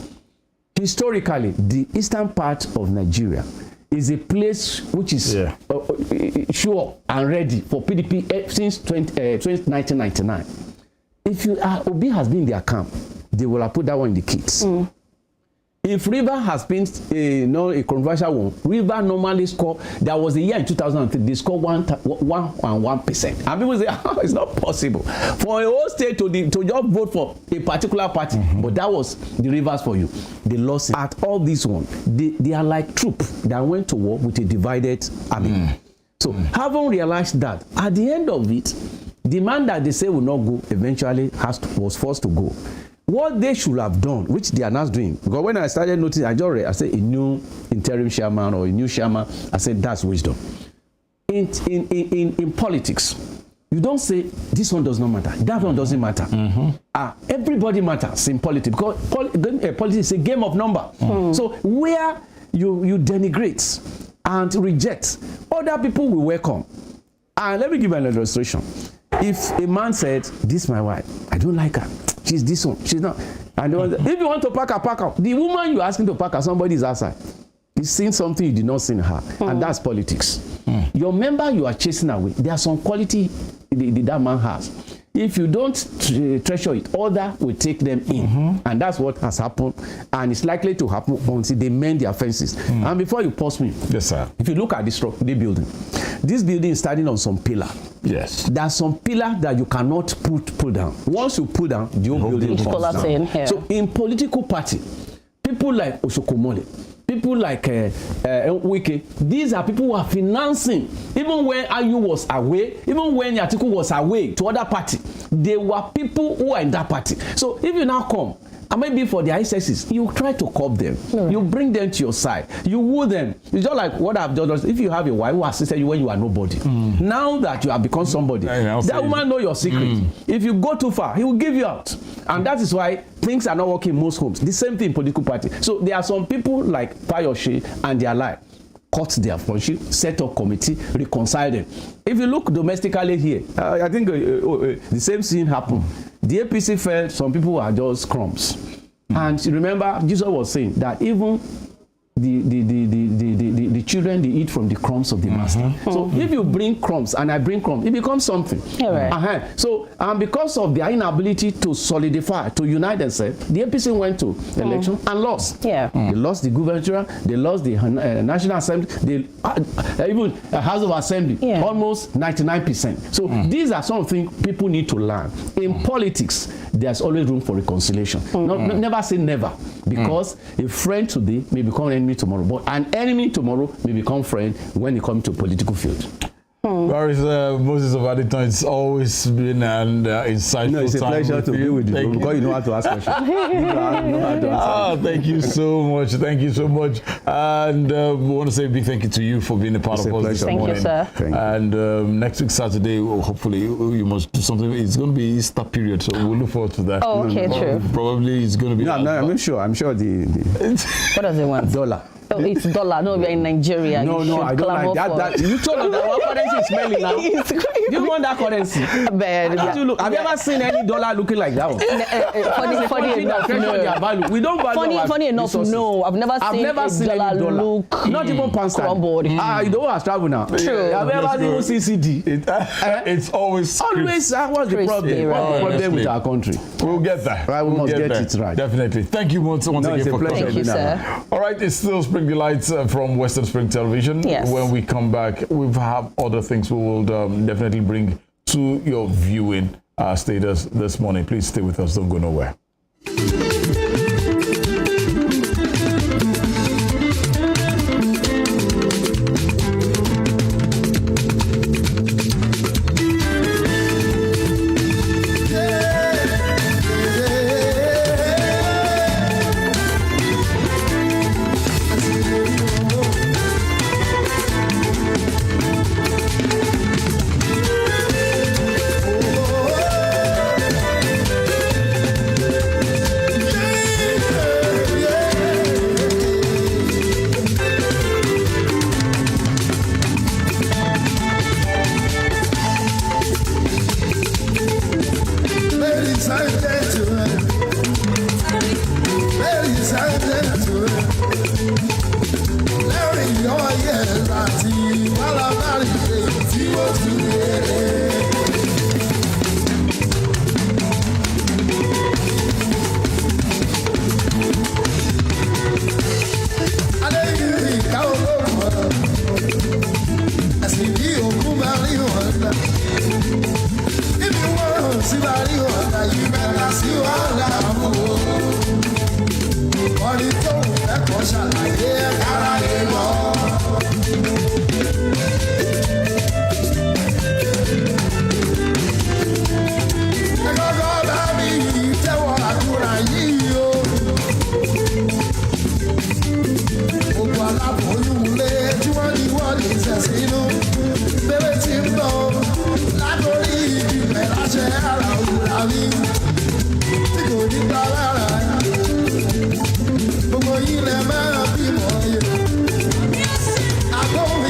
[SPEAKER 4] Historically, the eastern part of Nigeria is a place which is sure and ready for PDP since 1999. If Obi has been in their camp, they will have put that one in the kits. If River has been a controversial one, River normally score. There was a year in 2003 they scored 1%, and people say, "Oh, it's not possible for a whole state to just vote for a particular party." But that was the Rivers for you. They lost it. At all these one, they are like troops that went to war with a divided army. So having realized that, at the end of it, the man that they say will not go eventually was forced to go. What they should have done, which they are not doing, because when I started noticing, I said a new interim chairman or a new chairman, I said that's wisdom. In politics, you don't say this one does not matter, that one doesn't matter. Everybody matters in politics, because politics is a game of number. So where you denigrate and reject, other people will welcome. And let me give you an illustration. If a man said, "This is my wife, I don't like her. She's this one, she's not." And if you want to pack her. The woman you're asking to pack her, somebody is outside. He's seen something you did not see in her. And that's politics. Your member you are chasing away, there are some quality that man has. If you don't treasure it, other will take them in. And that's what has happened. And it's likely to happen until they mend their fences. And before you pause me,
[SPEAKER 2] yes, sir.
[SPEAKER 4] If you look at the building, this building is standing on some pillar.
[SPEAKER 2] Yes.
[SPEAKER 4] There are some pillar that you cannot pull down. Once you pull down, the whole building falls down. So in political party, people like Oshokomole, people like Wike, these are people who are financing. Even when Ayu was away, even when Atiku was away to other party, they were people who are in that party. So if you now come, and maybe for their excesses, you try to curb them. You bring them to your side. You woo them. It's just like what I've done. If you have a wife who assisted you when you are nobody, now that you have become somebody, that woman know your secret. If you go too far, he will give you out. And that is why things are not working in most homes. The same thing in political party. So there are some people like Fayose and their life. Cut their friendship, set up committee, reconcile them. If you look domestically here, I think the same thing happened. The APC felt some people are just crumbs. And remember, Jesus was saying that even the children, they eat from the crumbs of the master. So if you bring crumbs and I bring crumbs, it becomes something. So because of their inability to solidify, to unite themselves, the APC went to election and lost. They lost the gubernatorial, they lost the National Assembly, even House of Assembly, almost 99%. So these are something people need to learn. In politics, there's always room for reconciliation. Never say never, because a friend today may become an enemy tomorrow, but an enemy tomorrow may become friend when it comes to political field.
[SPEAKER 2] Barrister Moses of Addington, it's always been an insightful time.
[SPEAKER 4] It's a pleasure to be with you, because you know how to ask questions.
[SPEAKER 2] Thank you so much. Thank you so much. And we want to say a big thank you to you for being a part of us this morning.
[SPEAKER 3] Thank you, sir.
[SPEAKER 2] And next week, Saturday, hopefully, you must do something. It's going to be Easter period, so we'll look forward to that.
[SPEAKER 3] Oh, okay, true.
[SPEAKER 2] Probably it's going to be...
[SPEAKER 4] I'm sure
[SPEAKER 3] what does it want?
[SPEAKER 4] $1.
[SPEAKER 3] Oh, it's dollar. No, we're in Nigeria.
[SPEAKER 4] No, I don't like that. You told us that our currency is smelling now. You want that currency? Have you ever seen any dollar looking like that one?
[SPEAKER 3] Funny enough, no.
[SPEAKER 4] We don't value
[SPEAKER 3] funny enough,
[SPEAKER 4] resources.
[SPEAKER 3] no. I've never seen a dollar look
[SPEAKER 4] not even pound
[SPEAKER 3] crumbled.
[SPEAKER 4] You don't have travel now.
[SPEAKER 3] True.
[SPEAKER 4] Have you ever seen CCD?
[SPEAKER 2] It's always
[SPEAKER 4] What's the problem? What's the problem with our country?
[SPEAKER 2] We'll get there.
[SPEAKER 4] Right, we must get it right.
[SPEAKER 2] Definitely. Thank you once again
[SPEAKER 4] It's a
[SPEAKER 2] for
[SPEAKER 4] pleasure.
[SPEAKER 3] Thank you, sir.
[SPEAKER 2] All right, it's still Spring Delights from Western Spring Television.
[SPEAKER 3] Yes.
[SPEAKER 2] When we come back, we have other things we will definitely bring to your viewing status this morning. Please stay with us. Don't go nowhere.
[SPEAKER 5] I go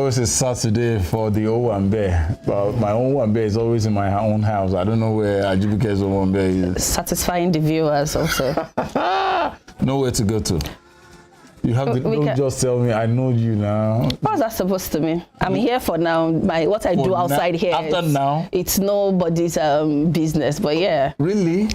[SPEAKER 2] always a Saturday for the Owambe, but my own Owambe is always in my own house. I don't know where Ajibike's Owambe is.
[SPEAKER 3] Satisfying the viewers also.
[SPEAKER 2] Nowhere to go to. You have to don't just tell me I know you now.
[SPEAKER 3] What's that supposed to mean? I'm here for now. What I do outside here.
[SPEAKER 2] After now?
[SPEAKER 3] It's nobody's business. But yeah.
[SPEAKER 2] Really?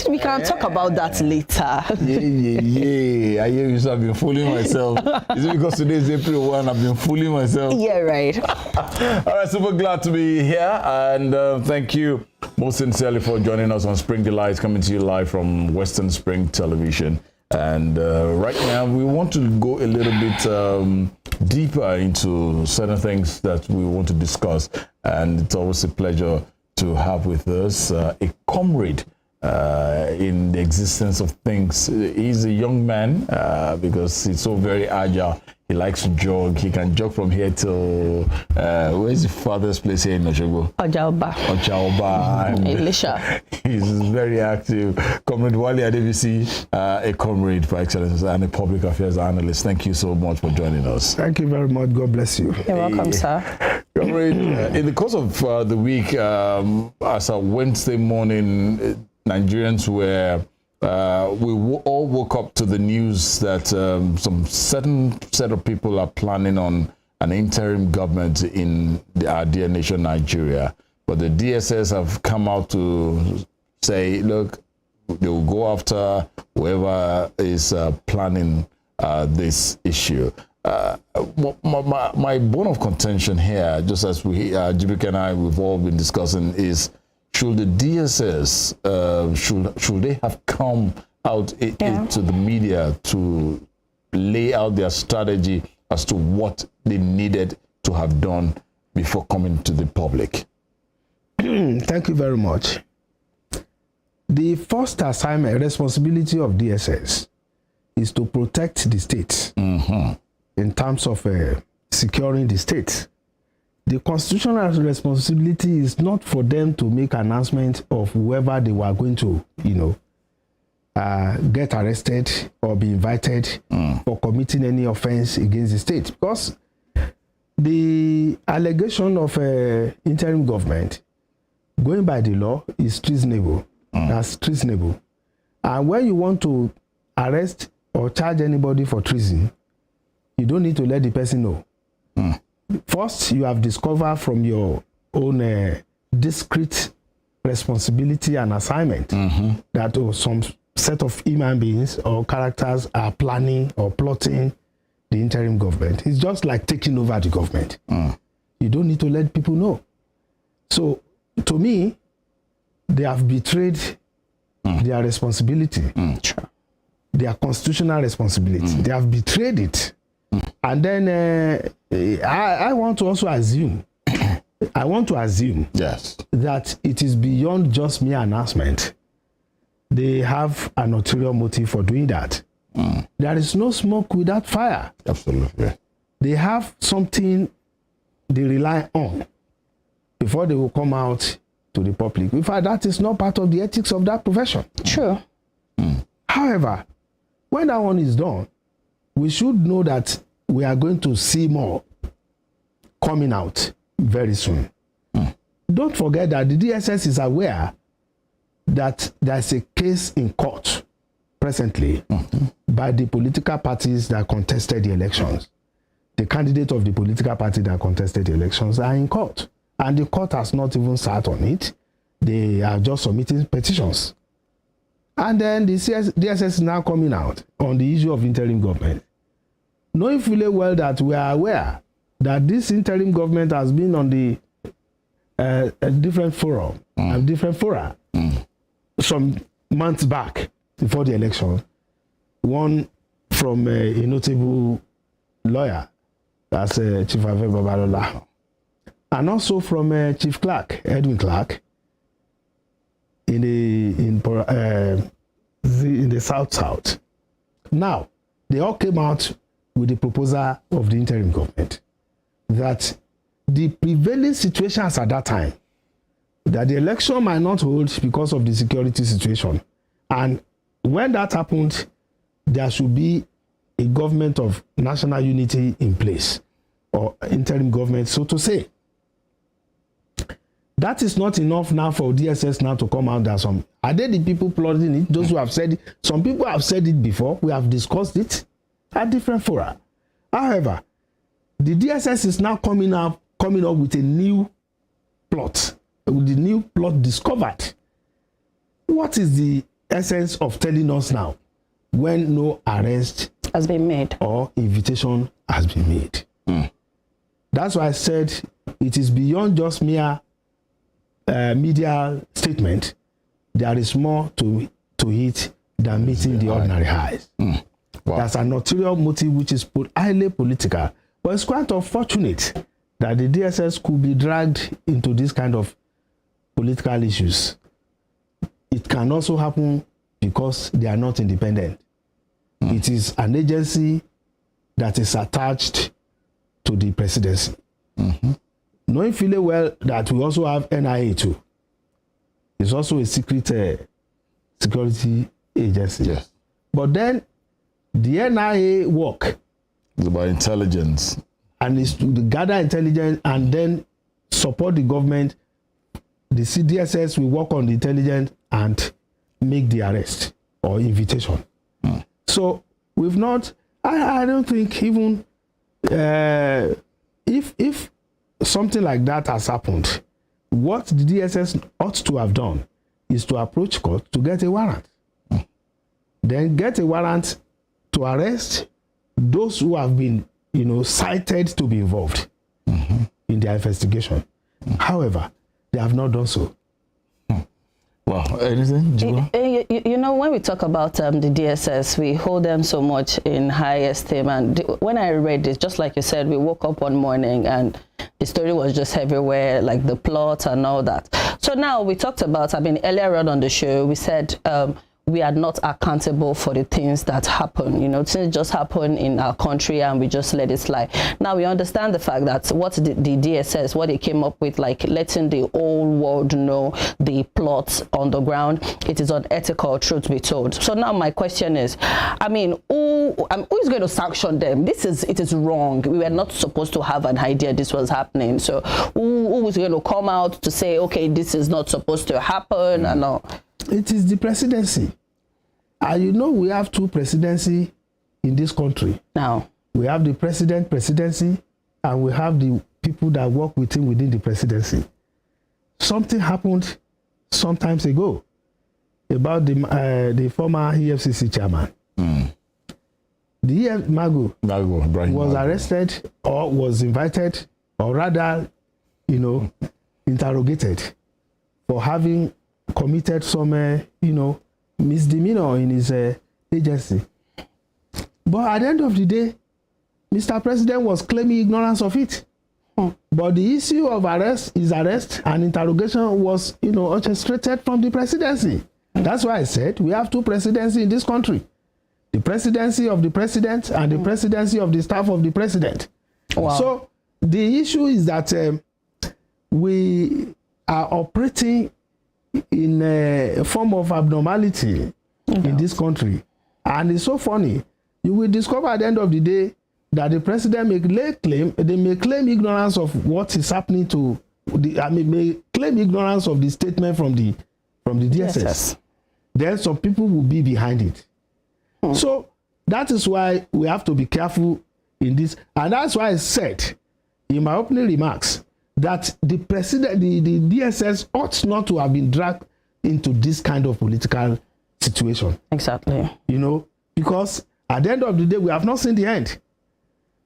[SPEAKER 3] We can talk about that later.
[SPEAKER 2] Yeah. I hear you. So I've been fooling myself. Is it because today is April 1? I've been fooling myself.
[SPEAKER 3] Yeah, right.
[SPEAKER 2] All right, super glad to be here, and thank you most sincerely for joining us on Spring Delights, coming to you live from Western Spring Television. And right now, we want to go a little bit deeper into certain things that we want to discuss. And it's always a pleasure to have with us a comrade in the existence of things. He's a young man because he's so very agile. He likes to jog. He can jog from here till where's the farthest place here in Osogbo?
[SPEAKER 3] Ojaoba.
[SPEAKER 2] Elisha. He's very active. Comrade Wale Adebisi, a comrade for excellence and a public affairs analyst. Thank you so much for joining us.
[SPEAKER 5] Thank you very much. God bless you.
[SPEAKER 3] You're welcome, sir.
[SPEAKER 2] Comrade, in the course of the week, as a Wednesday morning, Nigerians were we all woke up to the news that some certain set of people are planning on an interim government in our dear nation, Nigeria. But the DSS have come out to say, look, they will go after whoever is planning this issue. My bone of contention here, just as Jibike and I, we've all been discussing, is should the DSS, should they have come out into the media to lay out their strategy as to what they needed to have done before coming to the public?
[SPEAKER 5] Thank you very much. The first assignment, responsibility of DSS is to protect the state in terms of securing the state. The constitutional responsibility is not for them to make announcement of whoever they were going to, get arrested or be invited for committing any offense against the state. Because the allegation of interim government, going by the law, is treasonable. That's treasonable. And when you want to arrest or charge anybody for treason, you don't need to let the person know. First, you have discovered from your own discrete responsibility and assignment that some set of human beings or characters are planning or plotting the interim government. It's just like taking over the government. You don't need to let people know. So, to me, they have betrayed their responsibility, their constitutional responsibility. They have betrayed it. And then I want to also assume,
[SPEAKER 2] Yes,
[SPEAKER 5] that it is beyond just mere announcement. They have an ulterior motive for doing that. There is no smoke without fire.
[SPEAKER 2] Absolutely.
[SPEAKER 5] They have something they rely on before they will come out to the public. In fact, that is not part of the ethics of that profession.
[SPEAKER 3] True.
[SPEAKER 5] However, when that one is done, we should know that we are going to see more coming out very soon. Don't forget that the DSS is aware that there's a case in court presently by the political parties that contested the elections. The candidate of the political party that contested the elections are in court. And the court has not even sat on it. They are just submitting petitions. And then the DSS is now coming out on the issue of interim government, knowing fully well that we are aware that this interim government has been on the different fora some months back before the election. One from a notable lawyer, that's Chief Ave Babalola, and also from Chief Clerk, Edwin Clark, in the South. Now, they all came out with the proposal of the interim government that the prevailing situations at that time, that the election might not hold because of the security situation. And when that happened, there should be a government of national unity in place. or interim government, so to say. That is not enough now for DSS now to come out. There are they the people plotting it? Those who have said it. Some people have said it before. We have discussed it at different fora. However, the DSS is now coming up with a new plot. With the new plot discovered. What is the essence of telling us now when no arrest
[SPEAKER 3] has been made
[SPEAKER 5] or invitation has been made? That's why I said it is beyond just mere media statement. There is more to it than meeting the ordinary eyes.
[SPEAKER 2] Wow.
[SPEAKER 5] That's an ulterior motive which is highly political. But it's quite unfortunate that the DSS could be dragged into this kind of political issues. It can also happen because they are not independent. It is an agency that is attached to the presidency. Knowing fully well that we also have NIA too. It's also a secret security agency.
[SPEAKER 2] Yes.
[SPEAKER 5] But then the NIA work
[SPEAKER 2] It's about intelligence.
[SPEAKER 5] and is to gather intelligence and then support the government. The CDSS will work on the intelligence and make the arrest or invitation. So we've not. I don't think even if something like that has happened, what the DSS ought to have done is to approach court to get a warrant. Then get a warrant to arrest those who have been, cited to be involved in their investigation. However, they have not done so.
[SPEAKER 2] Wow. Anything, Jiwa?
[SPEAKER 3] When we talk about the DSS, we hold them so much in high esteem. And when I read it, just like you said, we woke up one morning and the story was just everywhere, like the plot and all that. So now we talked about, earlier on the show, we said we are not accountable for the things that happen. Things just happen in our country and we just let it slide. Now we understand the fact that what the DSS, what they came up with, like letting the whole world know the plots on the ground, it is unethical, truth be told. So now my question is, who is going to sanction them? It is wrong. We were not supposed to have an idea this was happening. So who is going to come out to say, okay, this is not supposed to happen and all?
[SPEAKER 5] It is the presidency. We have two presidency in this country.
[SPEAKER 3] Now,
[SPEAKER 5] we have the presidency, and we have the people that work with him within the presidency. Something happened some times ago about the former EFCC chairman. The Magu was arrested or was invited, or rather, interrogated for having committed some, misdemeanor in his agency. But at the end of the day, Mr. President was claiming ignorance of it. But the issue of his arrest and interrogation was, orchestrated from the presidency. That's why I said we have two presidencies in this country. The presidency of the president and the presidency of the staff of the president.
[SPEAKER 3] Wow.
[SPEAKER 5] So the issue is that we are operating in a form of abnormality in this country. And it's so funny. You will discover at the end of the day that the president may claim ignorance of what is happening to may claim ignorance of the statement from the DSS.
[SPEAKER 3] Yes.
[SPEAKER 5] Then some people will be behind it. So that is why we have to be careful in this. And that's why I said in my opening remarks that the DSS ought not to have been dragged into this kind of political situation.
[SPEAKER 3] Exactly.
[SPEAKER 5] Because at the end of the day, we have not seen the end.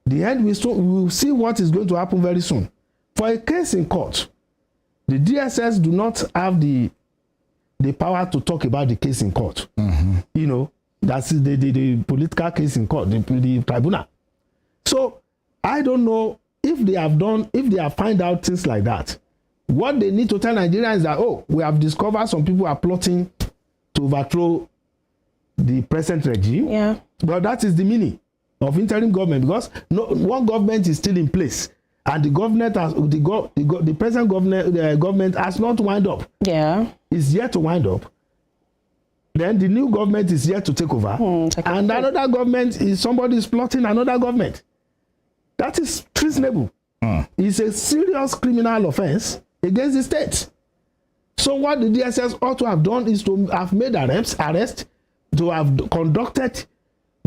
[SPEAKER 5] The end, we will see what is going to happen very soon. For a case in court, the DSS do not have the power to talk about the case in court. That's the political case in court, the tribunal. So I don't know if they have find out things like that. What they need to tell Nigerians is that, we have discovered some people are plotting to overthrow the present regime.
[SPEAKER 3] Yeah.
[SPEAKER 5] But that is the meaning of interim government, because one government is still in place and the government the present government has not wound up.
[SPEAKER 3] Yeah.
[SPEAKER 5] It's yet to wind up. Then the new government is yet to take over. And another government is somebody is plotting another government. That is treasonable. It's a serious criminal offense against the state. So what the DSS ought to have done is to have made arrest, to have conducted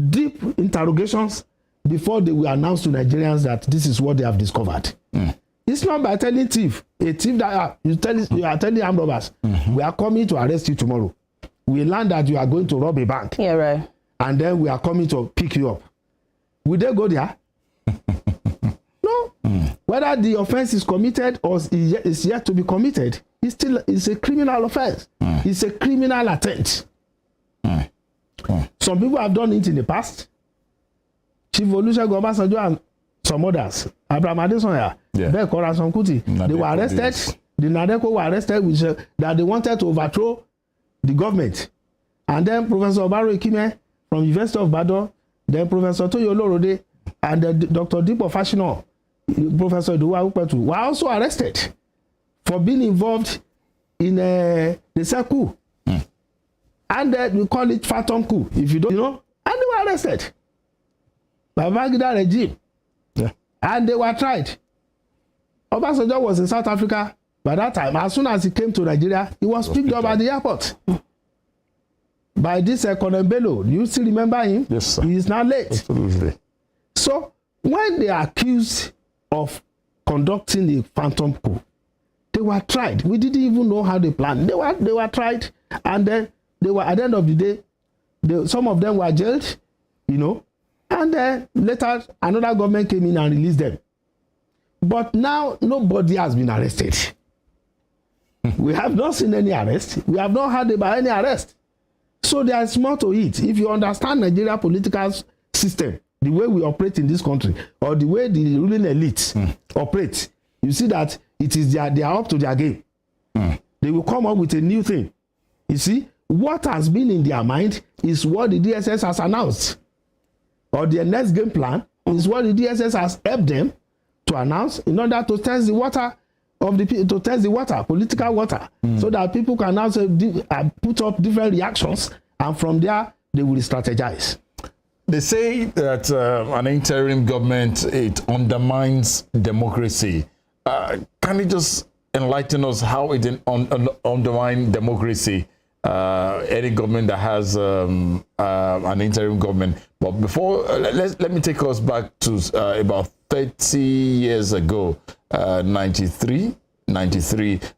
[SPEAKER 5] deep interrogations before they will announce to Nigerians that this is what they have discovered. It's not by telling a thief that you are telling armed robbers, we are coming to arrest you tomorrow. We learn that you are going to rob a bank.
[SPEAKER 3] Yeah, right.
[SPEAKER 5] And then we are coming to pick you up. Will they go there? No. Whether the offense is committed or is yet to be committed, it's a criminal offense. It's a criminal attempt. Some people have done it in the past. Chief Olusegun Obasanjo and some others. Abraham Adesanya, Beko Ransome Kuti, they were arrested. The Nadeko were arrested with that they wanted to overthrow the government. And then Professor Obaro Ikime from University of Ibadan, then Professor Toyo Olorode, and Dr. Dipo Fashino, Professor Eduwa Upetu were also arrested for being involved in the coup. And we call it Phantom coup, if you don't know. And they were arrested by Babangida regime. And they were tried. Obasanjo was in South Africa by that time. As soon as he came to Nigeria, he was picked up at the airport by this Colonel Bello. Do you still remember him?
[SPEAKER 2] Yes, sir.
[SPEAKER 5] He is now late.
[SPEAKER 2] Absolutely.
[SPEAKER 5] So when they are accused of conducting a phantom coup, they were tried. We didn't even know how they planned. They were tried, and then they were, at the end of the day, some of them were jailed, and then later another government came in and released them. But now nobody has been arrested. We have not seen any arrest. We have not heard about any arrest. So there is more to it. If you understand Nigeria political system, the way we operate in this country, or the way the ruling elite operate, you see that they are up to their game. They will come up with a new thing. You see, what has been in their mind is what the DSS has announced. Or their next game plan is what the DSS has helped them to announce in order to test the water political water, so that people can now put up different reactions, and from there they will strategize.
[SPEAKER 2] They say that an interim government, it undermines democracy. Can you just enlighten us how it undermines democracy? Any government that has an interim government. But before, let me take us back to about 30 years ago, 93,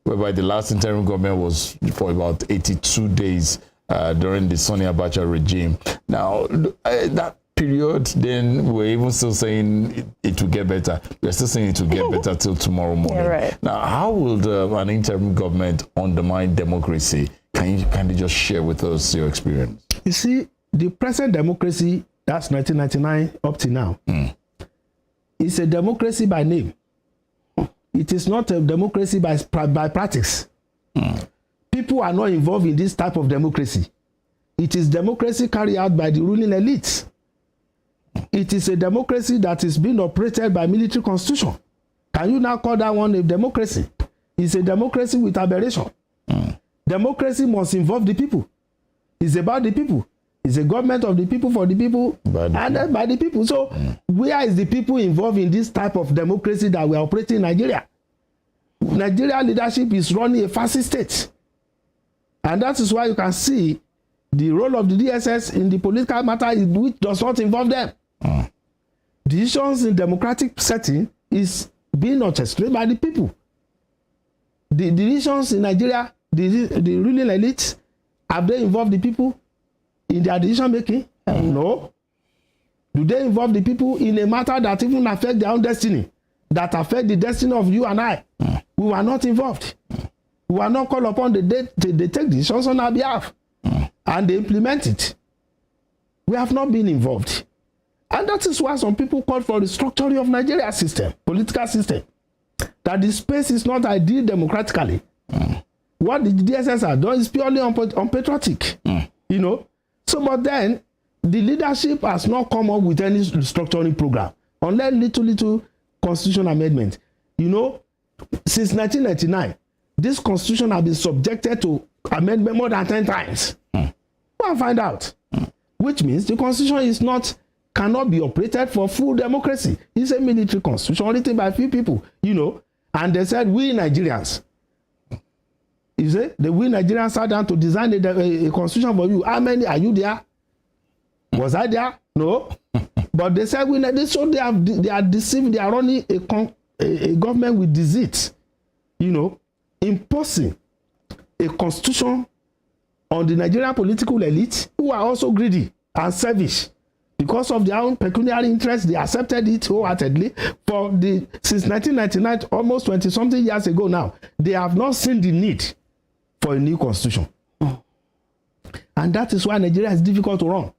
[SPEAKER 2] whereby the last interim government was for about 82 days during the Sani Abacha regime. Now, that period, then we're even still saying it will get better. We're still saying it will get better till tomorrow morning.
[SPEAKER 3] Yeah, right.
[SPEAKER 2] Now, how will an interim government undermine democracy? Can you just share with us your experience?
[SPEAKER 5] You see, the present democracy, that's 1999 up to now, is a democracy by name. It is not a democracy by practice. People are not involved in this type of democracy. It is democracy carried out by the ruling elites. It is a democracy that is being operated by military constitution. Can you now call that one a democracy? It's a democracy with aberration. Democracy must involve the people. It's about the people. It's a government of the people, for the people, and by the people. So where is the people involved in this type of democracy that we are operating in Nigeria? Nigeria leadership is running a fascist state. And that is why you can see the role of the DSS in the political matter, which does not involve them. Decisions in democratic setting is being orchestrated by the people. The decisions in Nigeria, the ruling elites, have they involved the people in their decision making? No. Do they involve the people in a matter that even affect their own destiny, that affect the destiny of you and I? We were not involved. We were not called upon. They take decisions on our behalf and they implement it. We have not been involved. And that is why some people call for the restructuring of Nigeria system, political system, that the space is not ideal democratically. What the DSS has done is purely unpatriotic, So, but then the leadership has not come up with any restructuring program, unless little constitution amendment. Since 1999, this constitution has been subjected to amendment more than 10 times. Go and find out. Which means the constitution is not cannot be operated for full democracy. It's a military constitution written by a few people, you know. And they said, we Nigerians, you say, we Nigerians sat down to design a constitution for you. How many are you there? Was I there? No. But they said, so they are deceiving, they are running a government with deceit, you know, imposing a constitution on the Nigerian political elite, who are also greedy and selfish. Because of their own pecuniary interests, they accepted it wholeheartedly. Since 1999, almost 20-something years ago now, they have not seen the need for a new constitution. And that is why Nigeria is difficult to run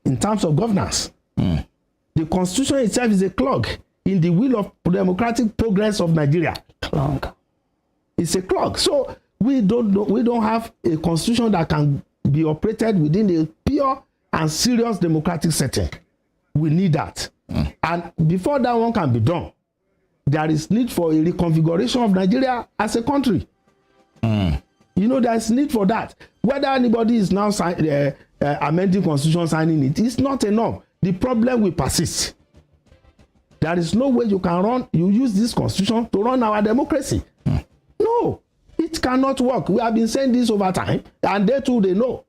[SPEAKER 5] in terms of governance. The constitution itself is a clog in the wheel of democratic progress of Nigeria.
[SPEAKER 3] Clog.
[SPEAKER 5] It's a clog. So we don't have a constitution that can be operated within a pure and serious democratic setting. We need that. And before that one can be done, there is need for a reconfiguration of Nigeria as a country. You know, there's need for that. Whether anybody is now amending constitution, signing it, it's not enough. The problem will persist. There is no way you use this constitution to run our democracy. No, it cannot work. We have been saying this over time, and they too, they know.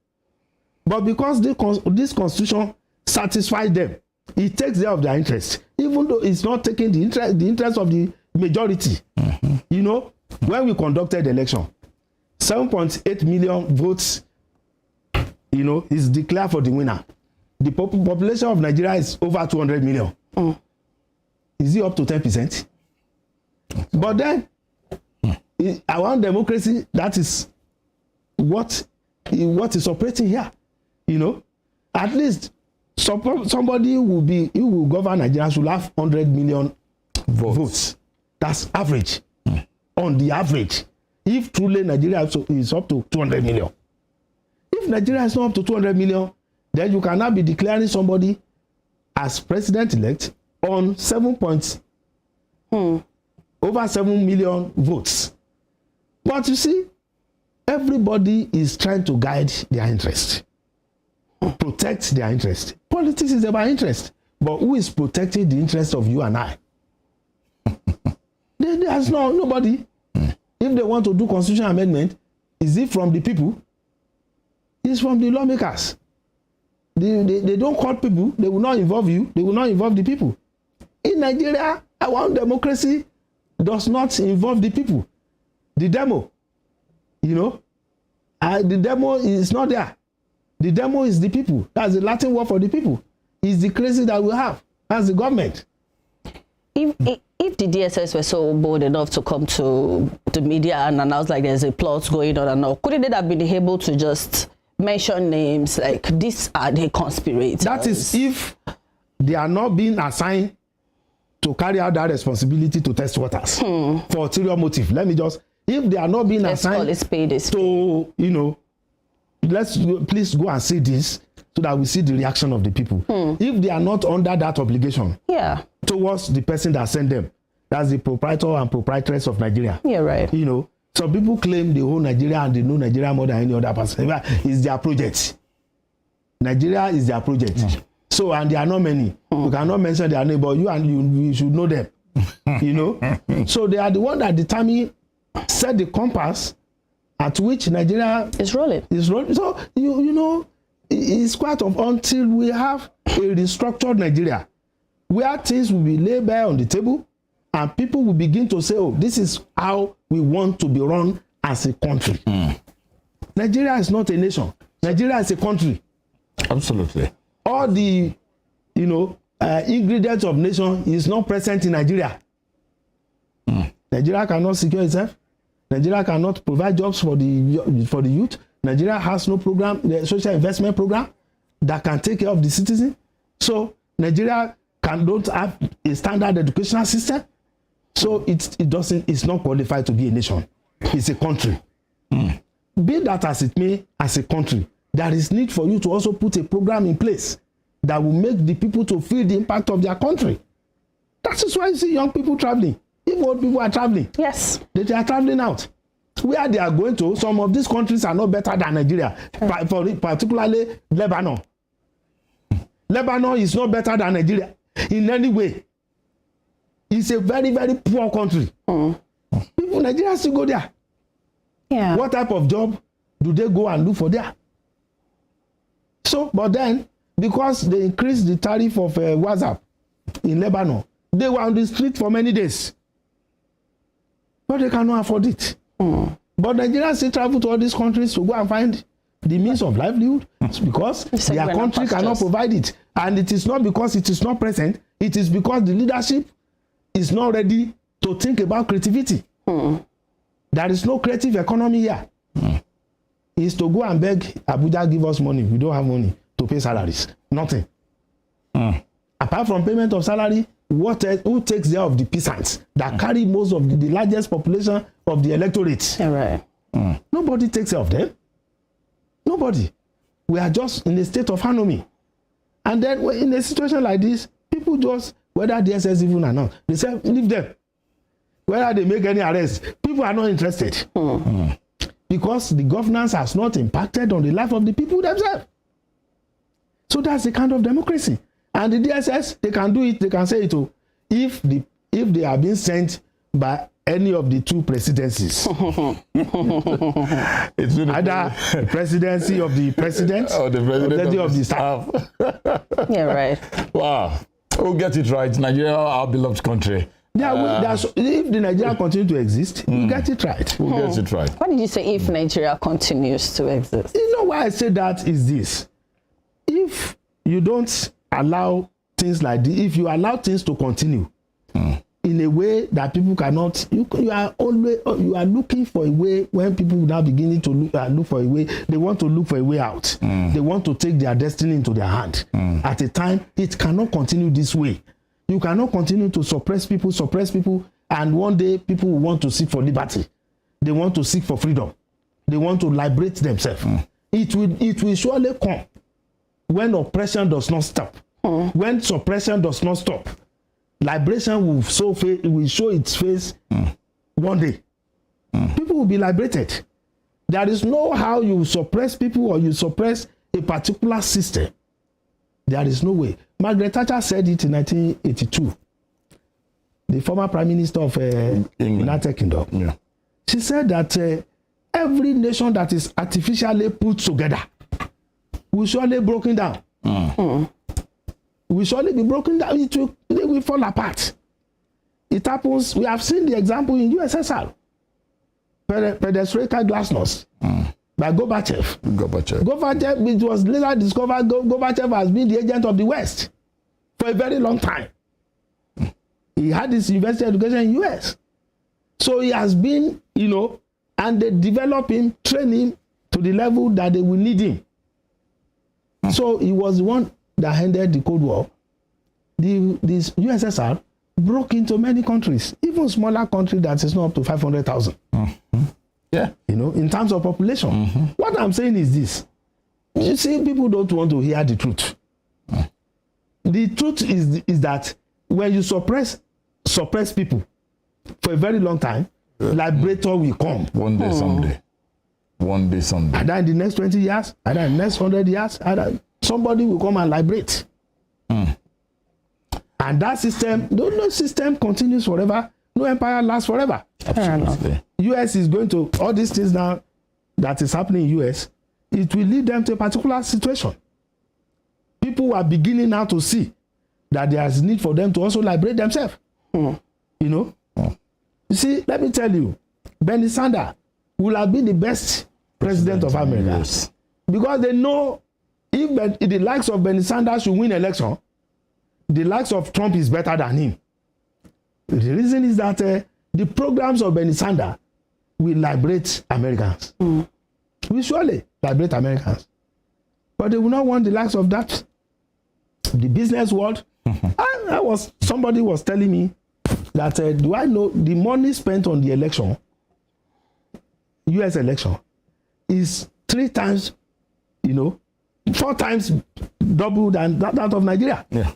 [SPEAKER 5] But because this constitution satisfies them, it takes care of their interest, even though it's not taking the interest of the majority. You know, when we conducted the election, 7.8 million votes, you know, is declared for the winner. The population of Nigeria is over 200 million. Is it up to 10%? But then, our democracy, that is what is operating here. You know, at least somebody who will govern Nigeria should have 100 million votes. That's average. On the average, if truly Nigeria is up to 200 million. If Nigeria is not up to 200 million, then you cannot be declaring somebody as president-elect on over 7 million votes. But you see, everybody is trying to guide their interest, protect their interest. Politics is about interest, but who is protecting the interest of you and I? There's nobody. If they want to do constitutional amendment, is it from the people? It's from the lawmakers. They don't call people. They will not involve you. They will not involve the people. In Nigeria, our democracy does not involve the people. The demo, you know, the demo is not there. The demo is the people. That's the Latin word for the people. It's the crazy that we have. That's the government.
[SPEAKER 3] If the DSS were so bold enough to come to the media and announce like there's a plot going on and all, couldn't they have been able to just mention names like these are the conspirators?
[SPEAKER 5] That is if they are not being assigned to carry out that responsibility to test waters for ulterior motive. If they are not being assigned to, you know, please go and say this so that we see the reaction of the people. If they are not under that obligation towards the person that sent them, that's the proprietor and proprietress of Nigeria.
[SPEAKER 3] Yeah, right.
[SPEAKER 5] You know, some people claim the whole Nigeria and they know Nigeria more than any other person. It's their project. Nigeria is their project. So, and there are not many. You cannot mention their name, but you should know them. You know? So they are the one that set the compass at which Nigeria
[SPEAKER 3] is rolling.
[SPEAKER 5] So, you know, it's quite until we have a restructured Nigeria where things will be laid bare on the table and people will begin to say, oh, this is how we want to be run as a country. Nigeria is not a nation. Nigeria is a country.
[SPEAKER 2] Absolutely.
[SPEAKER 5] All the, you know, ingredients of nation is not present in Nigeria. Nigeria cannot secure itself. Nigeria cannot provide jobs for the youth. Nigeria has no program, the social investment program that can take care of the citizen. So Nigeria don't have a standard educational system. So it's not qualified to be a nation. It's a country. Be that as it may, as a country, there is need for you to also put a program in place that will make the people to feel the impact of their country. That is why you see young people traveling. If old people are traveling,
[SPEAKER 3] yes,
[SPEAKER 5] they are traveling out. Where they are going to, some of these countries are not better than Nigeria, particularly Lebanon. Lebanon is not better than Nigeria in any way. It's a very, very poor country. People, Nigeria still go there.
[SPEAKER 3] Yeah.
[SPEAKER 5] What type of job do they go and look for there? So, but then, because they increased the tariff of WhatsApp in Lebanon, they were on the street for many days. But they cannot afford it. But Nigerians still travel to all these countries to go and find the means of livelihood because their country cannot provide it. And it is not because it is not present, it is because the leadership is not ready to think about creativity. There is no creative economy here. It's to go and beg Abuja, give us money. We don't have money to pay salaries. Nothing. Apart from payment of salary, what else, who takes care of the peasants that carry most of the largest population of the electorate?
[SPEAKER 3] Yeah, right.
[SPEAKER 5] Nobody takes care of them. Nobody. We are just in a state of anomy. And then in a situation like this, people just, whether DSS even or not, they say, leave them. Whether they make any arrest, people are not interested. Because the governance has not impacted on the life of the people themselves. So that's the kind of democracy. And the DSS, they can do it, they can say it too. If they are being sent by any of the two presidencies.
[SPEAKER 2] It's
[SPEAKER 5] either the presidency of the president
[SPEAKER 2] or the president
[SPEAKER 5] of the staff.
[SPEAKER 3] Yeah, right.
[SPEAKER 2] Wow. We'll get it right. Nigeria, our beloved country.
[SPEAKER 5] Yeah, if the Nigeria continue to exist, we'll get it right.
[SPEAKER 2] We'll get it right.
[SPEAKER 3] What did you say if Nigeria continues to exist?
[SPEAKER 5] You know why I say that is this. If you don't allow things like this, if you allow things to continue in a way that people cannot, you are looking for a way. When people now beginning to look for a way, they want to look for a way out. They want to take their destiny into their hand. At a time, it cannot continue this way. You cannot continue to suppress people, and one day people will want to seek for liberty. They want to seek for freedom. They want to liberate themselves. It will surely come when oppression does not stop. When suppression does not stop, liberation will show its face one day. People will be liberated. There is no how you suppress people or you suppress a particular system. There is no way. Margaret Thatcher said it in 1982. The former Prime Minister of United Kingdom. Yeah. She said that every nation that is artificially put together will surely be broken down. Will surely be broken down. They will fall apart. It happens. We have seen the example in USSR. Perestroika glasnost. By Gorbachev. It was later discovered Gorbachev has been the agent of the West for a very long time. He had his university education in the US. So he has been, and they develop him, train him to the level that they will need him. So he was the one that ended the Cold War. This USSR broke into many countries, even smaller countries that is not up to 500,000. Yeah, in terms of population. What I'm saying is this. You see, people don't want to hear the truth. The truth is that when you suppress people for a very long time, liberator will come.
[SPEAKER 2] One day, someday.
[SPEAKER 5] Either in the next 20 years, either in the next 100 years, either somebody will come and liberate. And that system, no system continues forever. No empire lasts forever.
[SPEAKER 2] Absolutely.
[SPEAKER 5] US is going to, all these things now that is happening in US, it will lead them to a particular situation. People are beginning now to see that there is need for them to also liberate themselves. You see, let me tell you, Bernie Sanders will have been the best president of America. Yes. Because they know if the likes of Bernie Sanders should win election, the likes of Trump is better than him. The reason is that the programs of Bernie Sanders will liberate Americans. We surely liberate Americans. But they will not want the likes of that. The business world. Somebody was telling me that do I know the money spent on the election, US election, is 3 times, 4 times double than that of Nigeria. Yeah.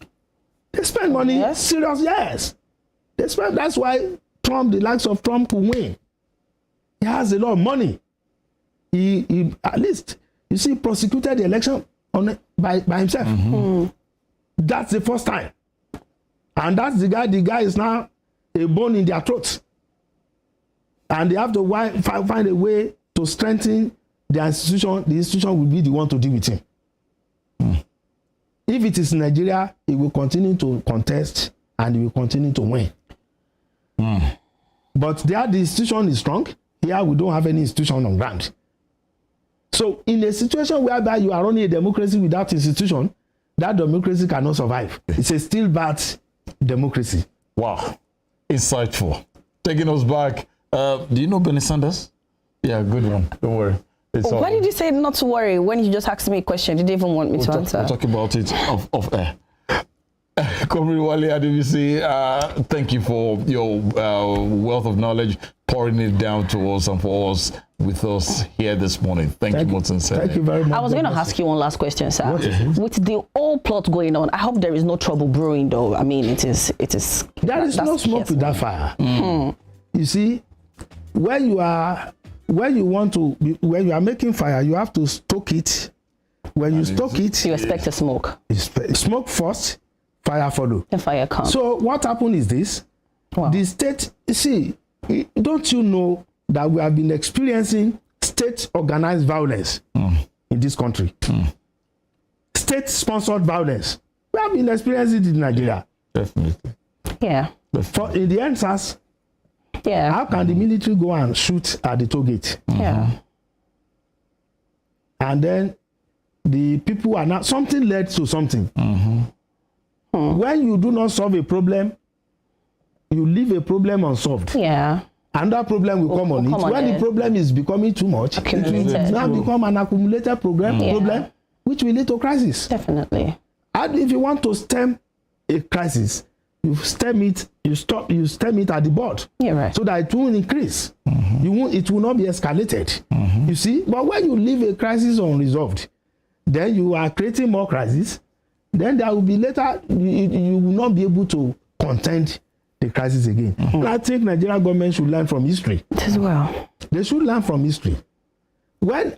[SPEAKER 5] They spend money, serious, yes. They spend, that's why Trump, the likes of Trump, could win. He has a lot of money. He at least, prosecuted the election by himself. That's the first time. And that's the guy is now a bone in their throat. And they have to find a way to strengthen their institution. The institution will be the one to deal with him. If it is Nigeria, he will continue to contest and he will continue to win. But there the institution is strong. Here we don't have any institution on ground. So in a situation whereby you are running a democracy without institution, that democracy cannot survive. It's a still bad democracy.
[SPEAKER 2] Wow. Insightful. Taking us back. Do you know Bernie Sanders? Yeah, good one. Don't worry.
[SPEAKER 3] Why did you say not to worry when you just asked me a question? You didn't even want me to answer.
[SPEAKER 2] We'll talk about it off air. Comrade Wale Adebisi, thank you for your wealth of knowledge, pouring it down to us and for us with us here this morning. Thank you, Morton.
[SPEAKER 5] Thank you very much.
[SPEAKER 3] I was going to ask you one last question, sir. With the whole plot going on, I hope there is no trouble brewing, though. I mean, it is.
[SPEAKER 5] There is no smoke with that fire. You see, when you are making fire, you have to stoke it. When you stoke it,
[SPEAKER 3] you expect a smoke.
[SPEAKER 5] Smoke first, fire follow.
[SPEAKER 3] The fire comes.
[SPEAKER 5] So what happened is this: the state. See, don't you know that we have been experiencing state-organized violence in this country? State-sponsored violence. We have been experiencing it in Nigeria.
[SPEAKER 2] Definitely.
[SPEAKER 3] Yeah.
[SPEAKER 5] In the answers.
[SPEAKER 3] Yeah.
[SPEAKER 5] How can the military go and shoot at the toll gate?
[SPEAKER 3] Yeah.
[SPEAKER 5] And then the people are not, something led to something. When you do not solve a problem, you leave a problem unsolved.
[SPEAKER 3] Yeah.
[SPEAKER 5] Another problem will come on it. When the problem is becoming too much, it will now become an accumulated problem, which will lead to crisis.
[SPEAKER 3] Definitely.
[SPEAKER 5] And if you want to stem a crisis, you stem it at the board.
[SPEAKER 3] Yeah, right.
[SPEAKER 5] So that it won't increase. It will not be escalated. You see? But when you leave a crisis unresolved, then you are creating more crisis. Then there will be later, you will not be able to contend the crisis again. I think Nigerian government should learn from history.
[SPEAKER 3] As well.
[SPEAKER 5] They should learn from history. When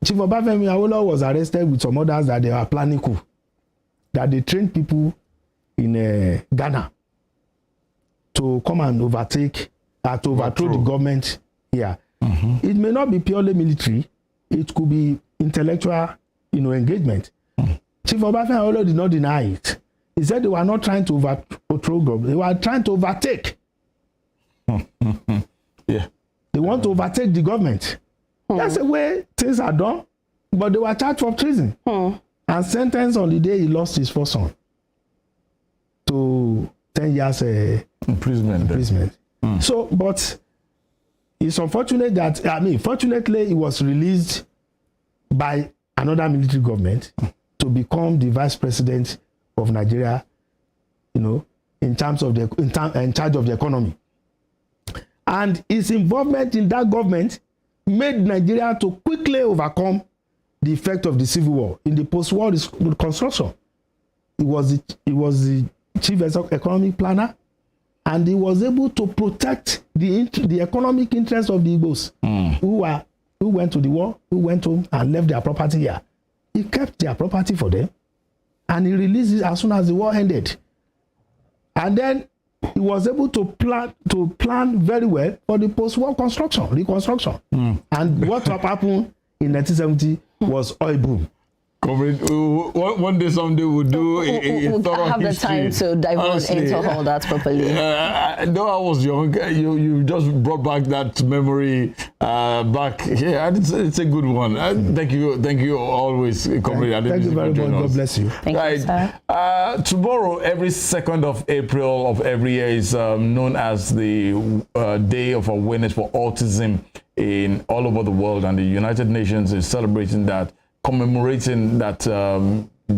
[SPEAKER 5] Chief Obafemi Awolowo was arrested with some others that they were planning coup, that they trained people in Ghana to come and overthrow the government here. It may not be purely military. It could be intellectual, engagement. Chief Obafemi Awolowo did not deny it. He said they were not trying to overthrow government. They were trying to overtake.
[SPEAKER 2] Yeah.
[SPEAKER 5] They want to overtake the government. That's the way things are done. But they were charged for treason and sentenced on the day he lost his first son to 10 years imprisonment. So, but it's unfortunate that, fortunately, he was released by another military government to become the vice president of Nigeria, in charge of the economy. And his involvement in that government made Nigeria to quickly overcome the effect of the civil war in the post-war reconstruction. He was the chief economic planner, and he was able to protect the economic interests of the Igbos who went to the war, who went home and left their property here. He kept their property for them, and he released it as soon as the war ended. And then he was able to plan very well for the post-war reconstruction. And what happened in 1970 was oil boom.
[SPEAKER 2] One day, someday, we'll do a thorough
[SPEAKER 3] have
[SPEAKER 2] history.
[SPEAKER 3] the time to divulge into all that properly.
[SPEAKER 2] Though I was young, you just brought back that memory back here. And it's a good one. Thank you always, Comrade.
[SPEAKER 5] Thank you very much. God bless you.
[SPEAKER 3] Thank you, sir.
[SPEAKER 2] Tomorrow, every 2nd of April of every year is known as the Day of Awareness for Autism in all over the world, and the United Nations is celebrating that, commemorating that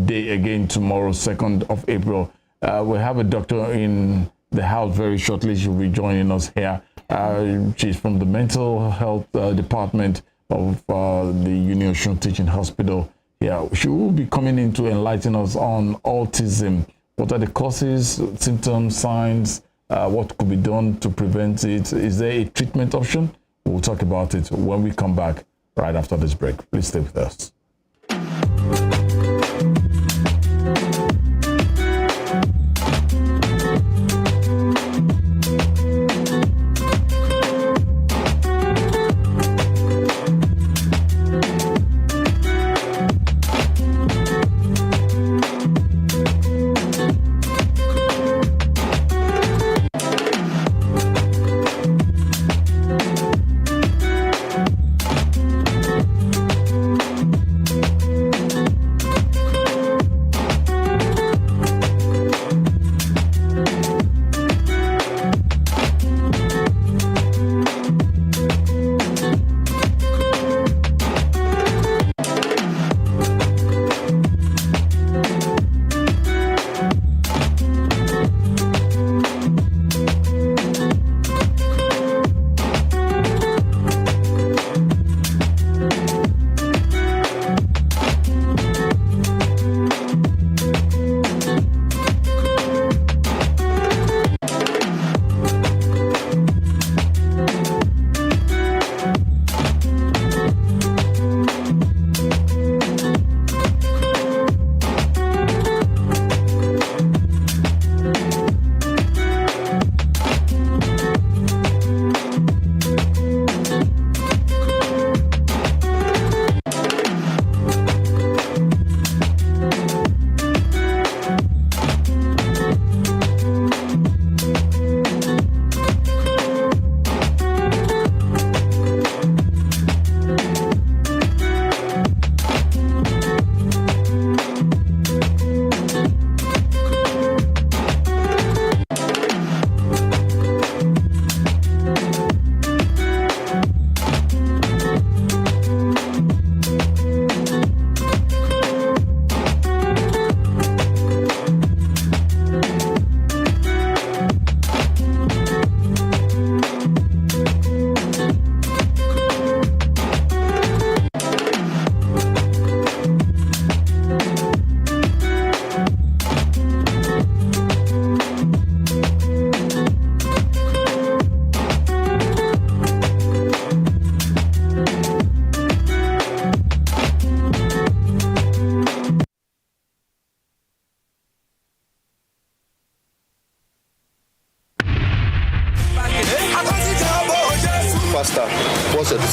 [SPEAKER 2] day again tomorrow, 2nd of April. We have a doctor in the house very shortly. She'll be joining us here. She's from the mental health department of the Union Osun Teaching Hospital. Yeah, she will be coming in to enlighten us on autism. What are the causes, symptoms, signs? What could be done to prevent it? Is there a treatment option? We'll talk about it when we come back right after this break. Please stay with us.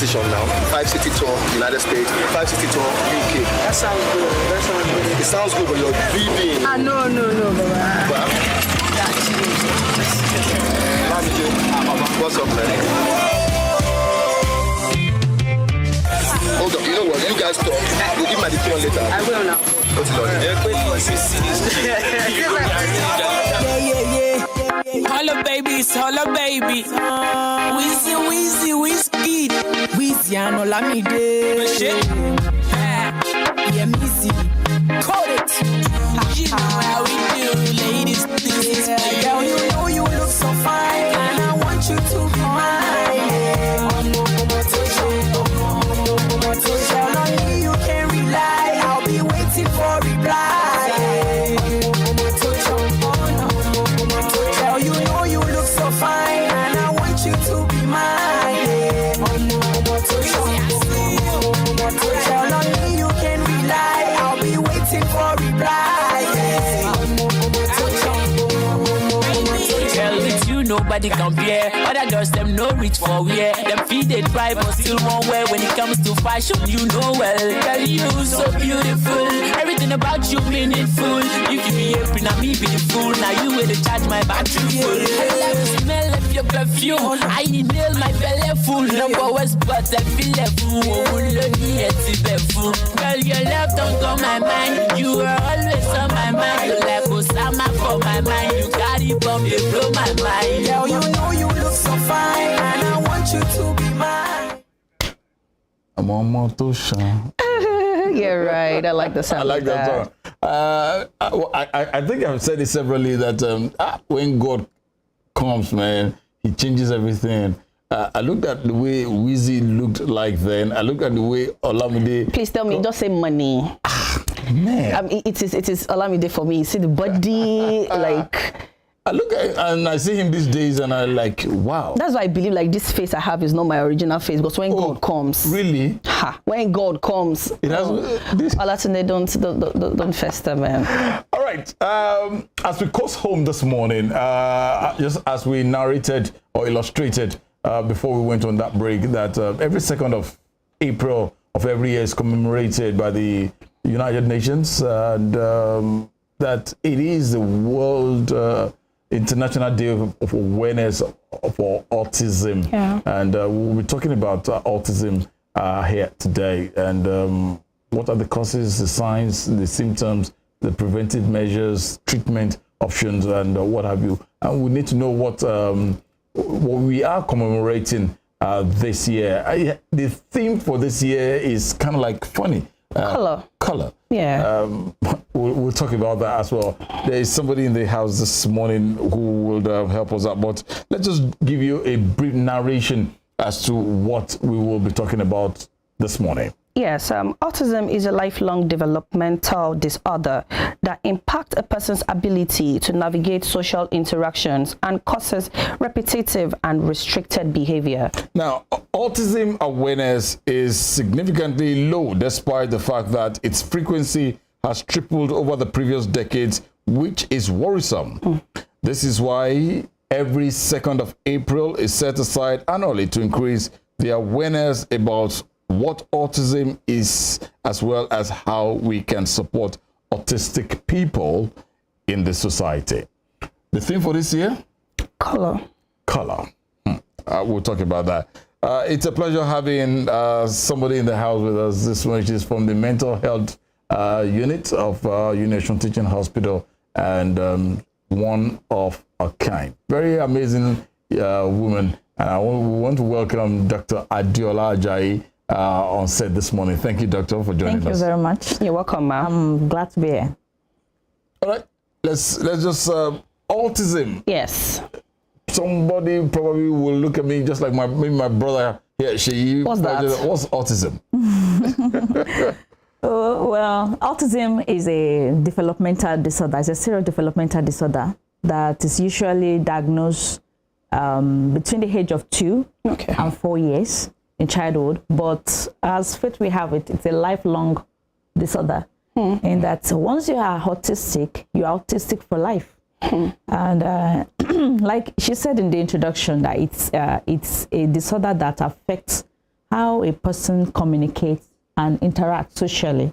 [SPEAKER 6] transition now. 5-city tour, United States, 5-city tour, UK.
[SPEAKER 7] That sounds good. That sounds good.
[SPEAKER 6] It sounds good, but you're dreaming.
[SPEAKER 7] No, Baba.
[SPEAKER 6] But, what's up, man? Hold up, you know what? You guys talk. We'll give my decision later.
[SPEAKER 7] I will now.
[SPEAKER 6] What's it on?
[SPEAKER 8] Holla baby. Whiskey. Wheezy and Olamide. Yeah, Missy. Call it. You know how we do, ladies. Girl, you know you look so fine, and I want you to be mine. Tell on me you can rely. I'll be waiting for reply. Girl, you know you look so fine, and I want you to be mine. Tell on me you can rely. I'll be waiting for reply. Girl, with you nobody compare. Other girls them no reach for wear. Them feet they try but still won't wear. When it comes to fashion, you know well. Girl, you so beautiful. Everything about you meaningful. If you be happy, now me be the fool. Now you will charge my battery full. I love the smell of your perfume. I inhale my belly full. Number West, but I feel a fool. Girl, your love don't go my mind. You are always on my mind. You like Osama for my mind. You got it from you blow my mind. Girl, you know you look so fine, and I want you to be mine.
[SPEAKER 2] I'm on Motosha.
[SPEAKER 3] You're right. I like the sound.
[SPEAKER 2] I like that song. I think I've said it severally that when God comes, man, He changes everything. I looked at the way Wheezy looked like then. I looked at the way Olamide.
[SPEAKER 3] Please tell me, just say money.
[SPEAKER 2] Man,
[SPEAKER 3] It is Olamide for me. See the body, like.
[SPEAKER 2] I look at and I see him these days, and I like, wow.
[SPEAKER 3] That's why I believe like this face I have is not my original face, because when God comes,
[SPEAKER 2] Really?
[SPEAKER 3] when God comes,
[SPEAKER 2] It has this.
[SPEAKER 3] Alatunde, don't fester, man.
[SPEAKER 2] All right. As we coast home this morning, just as we narrated or illustrated before we went on that break, that every 2nd of April of every year is commemorated by the United Nations, and that it is the World International Day of Awareness for Autism.
[SPEAKER 3] Yeah.
[SPEAKER 2] And we'll be talking about autism here today, and what are the causes, the signs, the symptoms, the preventive measures, treatment options, and what have you. And we need to know what we are commemorating this year. The theme for this year is kind of like funny. Color.
[SPEAKER 3] Yeah.
[SPEAKER 2] We'll talk about that as well. There is somebody in the house this morning who will help us out, but let's just give you a brief narration as to what we will be talking about this morning.
[SPEAKER 3] Yes, autism is a lifelong developmental disorder that impacts a person's ability to navigate social interactions and causes repetitive and restricted behavior.
[SPEAKER 2] Now, autism awareness is significantly low despite the fact that its frequency has tripled over the previous decades, which is worrisome. This is why every 2nd of April is set aside annually to increase the awareness about what autism is, as well as how we can support autistic people in the society. The theme for this year?
[SPEAKER 3] Color.
[SPEAKER 2] We'll talk about that. It's a pleasure having somebody in the house with us this morning. She's from the mental health unit of Unation Teaching Hospital, and one of a kind. Very amazing woman. And I want to welcome Dr. Adiola Ajayi on set this morning. Thank you, Doctor, for joining us.
[SPEAKER 9] Thank you very much.
[SPEAKER 3] You're welcome, ma'am.
[SPEAKER 9] I'm glad to be here.
[SPEAKER 2] All right, let's just autism.
[SPEAKER 3] Yes.
[SPEAKER 2] Somebody probably will look at me just like my brother here.
[SPEAKER 3] What's that?
[SPEAKER 2] What's autism?
[SPEAKER 9] Well, autism is a developmental disorder. It's a serious developmental disorder that is usually diagnosed between the age of 2 and 4 years in childhood. But as faith we have it, it's a lifelong disorder. In that once you are autistic, you are autistic for life. And like she said in the introduction, that it's a disorder that affects how a person communicates and interacts socially.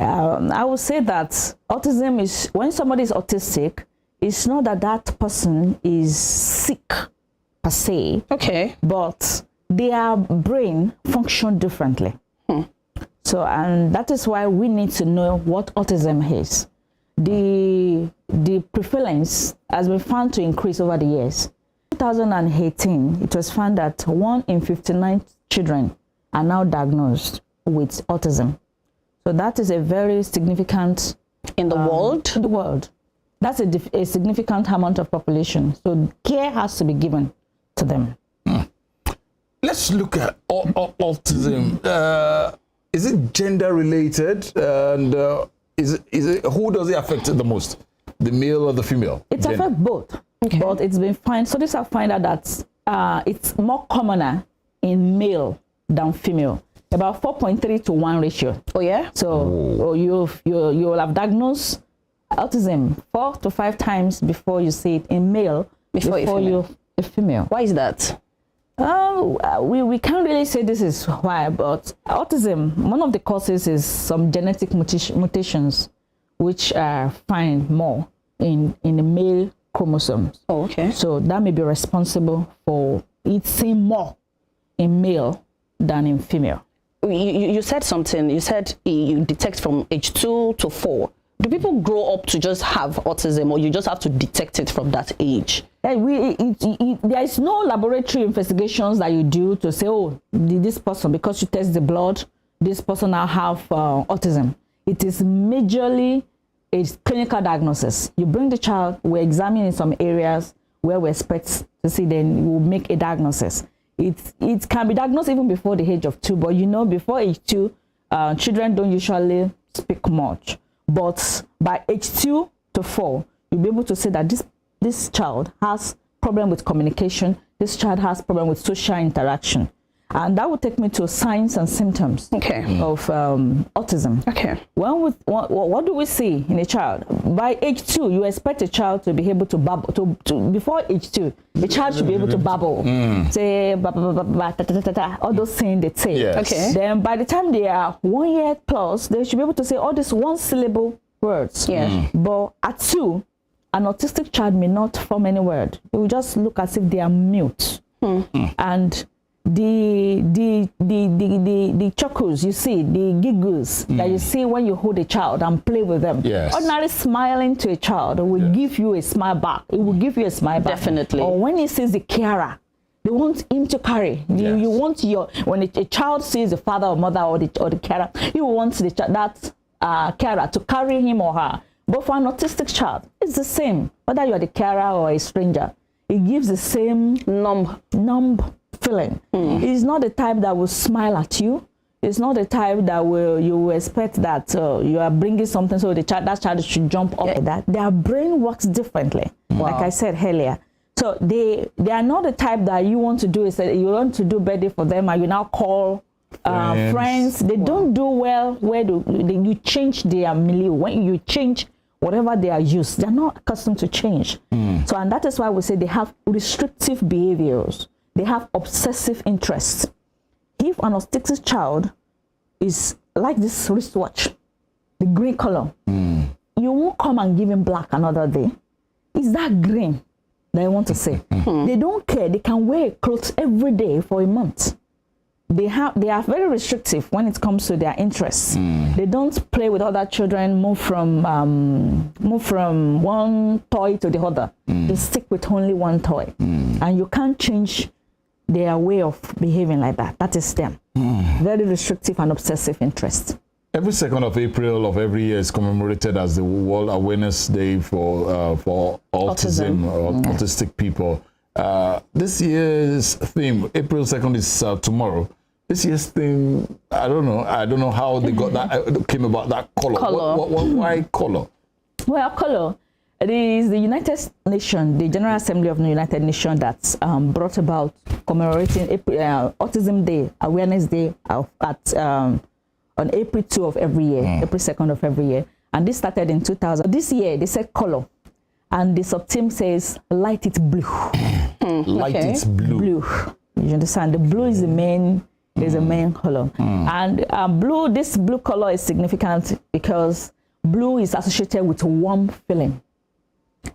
[SPEAKER 9] I would say that autism is, when somebody is autistic, it's not that that person is sick per se.
[SPEAKER 3] Okay.
[SPEAKER 9] But their brain function differently. So, and that is why we need to know what autism is. The prevalence has been found to increase over the years. 2018, it was found that 1 in 59 children are now diagnosed with autism. So that is a very significant
[SPEAKER 3] In the world?
[SPEAKER 9] in the world. That's a significant amount of population. So care has to be given to them.
[SPEAKER 2] Let's look at autism. Is it gender related? And is it who does it affect the most? The male or the female?
[SPEAKER 9] It affects both.
[SPEAKER 3] Okay.
[SPEAKER 9] But it's been studies have found out that it's more commoner in male than female. About 4.3 to 1 ratio.
[SPEAKER 3] Oh, yeah?
[SPEAKER 9] So you will have diagnosed autism 4 to 5 times before you see it in male before you a female.
[SPEAKER 3] Why is that?
[SPEAKER 9] We can't really say this is why, but autism, one of the causes is some genetic mutations, which are found more in the male chromosomes.
[SPEAKER 3] Oh, okay.
[SPEAKER 9] So that may be responsible for it seeing more in male than in female.
[SPEAKER 3] You said something. You said you detect from age 2 to 4. Do people grow up to just have autism, or you just have to detect it from that age?
[SPEAKER 9] There is no laboratory investigations that you do to say, oh, this person, because you test the blood, this person now have autism. It is majorly a clinical diagnosis. You bring the child, we examine in some areas where we expect to see, then we will make a diagnosis. It can be diagnosed even before the age of 2, but you know, before age 2, children don't usually speak much. But by age 2 to 4, you'll be able to say that this child has problem with communication, this child has problem with social interaction. And that would take me to signs and symptoms of autism.
[SPEAKER 3] Okay.
[SPEAKER 9] What do we see in a child? By age 2, you expect a child to be able to babble. Before age 2, the child should be able to babble, say ba ba ba ba ta ta ta ta, all those things they say.
[SPEAKER 2] Yes.
[SPEAKER 3] Okay.
[SPEAKER 9] Then by the time they are 1 year plus, they should be able to say all these 1-syllable words.
[SPEAKER 3] Yeah.
[SPEAKER 9] But at 2, an autistic child may not form any word. It will just look as if they are mute. And the chuckles you see, the giggles that you see when you hold a child and play with them.
[SPEAKER 2] Yes.
[SPEAKER 9] Ordinary smiling to a child will give you a smile back. It will give you a smile back.
[SPEAKER 3] Definitely.
[SPEAKER 9] Or when he sees the carer, they want him to carry.
[SPEAKER 2] Yes.
[SPEAKER 9] You want when a child sees the father or mother or the carer, you want that carer to carry him or her. But for an autistic child, it's the same. Whether you are the carer or a stranger, it gives the same numb feeling. It's not the type that will smile at you. It's not the type that you will expect that you are bringing something so that child should jump up like that. Their brain works differently, like I said earlier. So they are not the type that you want to do is that you want to do birthday for them and you now call friends. They don't do well where you change their milieu. When you change whatever they are used, they're not accustomed to change. So, and that is why we say they have restrictive behaviors. They have obsessive interests. If an autistic child is like this wristwatch, the green color, you won't come and give him black another day. It's that green that I want to say. They don't care. They can wear clothes every day for a month. They are very restrictive when it comes to their interests. They don't play with other children, move from one toy to the other. They stick with only one toy. And you can't change their way of behaving like that. That is them. Very restrictive and obsessive interest.
[SPEAKER 2] Every 2nd of April of every year is commemorated as the World Awareness Day for autism or autistic people. This year's theme, April 2nd, is tomorrow. This year's theme, I don't know how they got that, came about that color. Why color?
[SPEAKER 9] Well, color. It is the United Nations, the General Assembly of the United Nations that brought about commemorating Autism Day, Awareness Day on April 2 of every year, April 2nd of every year. And this started in 2000. This year, they said color. And the sub-team says, light it blue.
[SPEAKER 2] Light it blue.
[SPEAKER 9] Blue. You understand? The blue is the main is a main color. And blue, this blue color is significant because blue is associated with a warm feeling,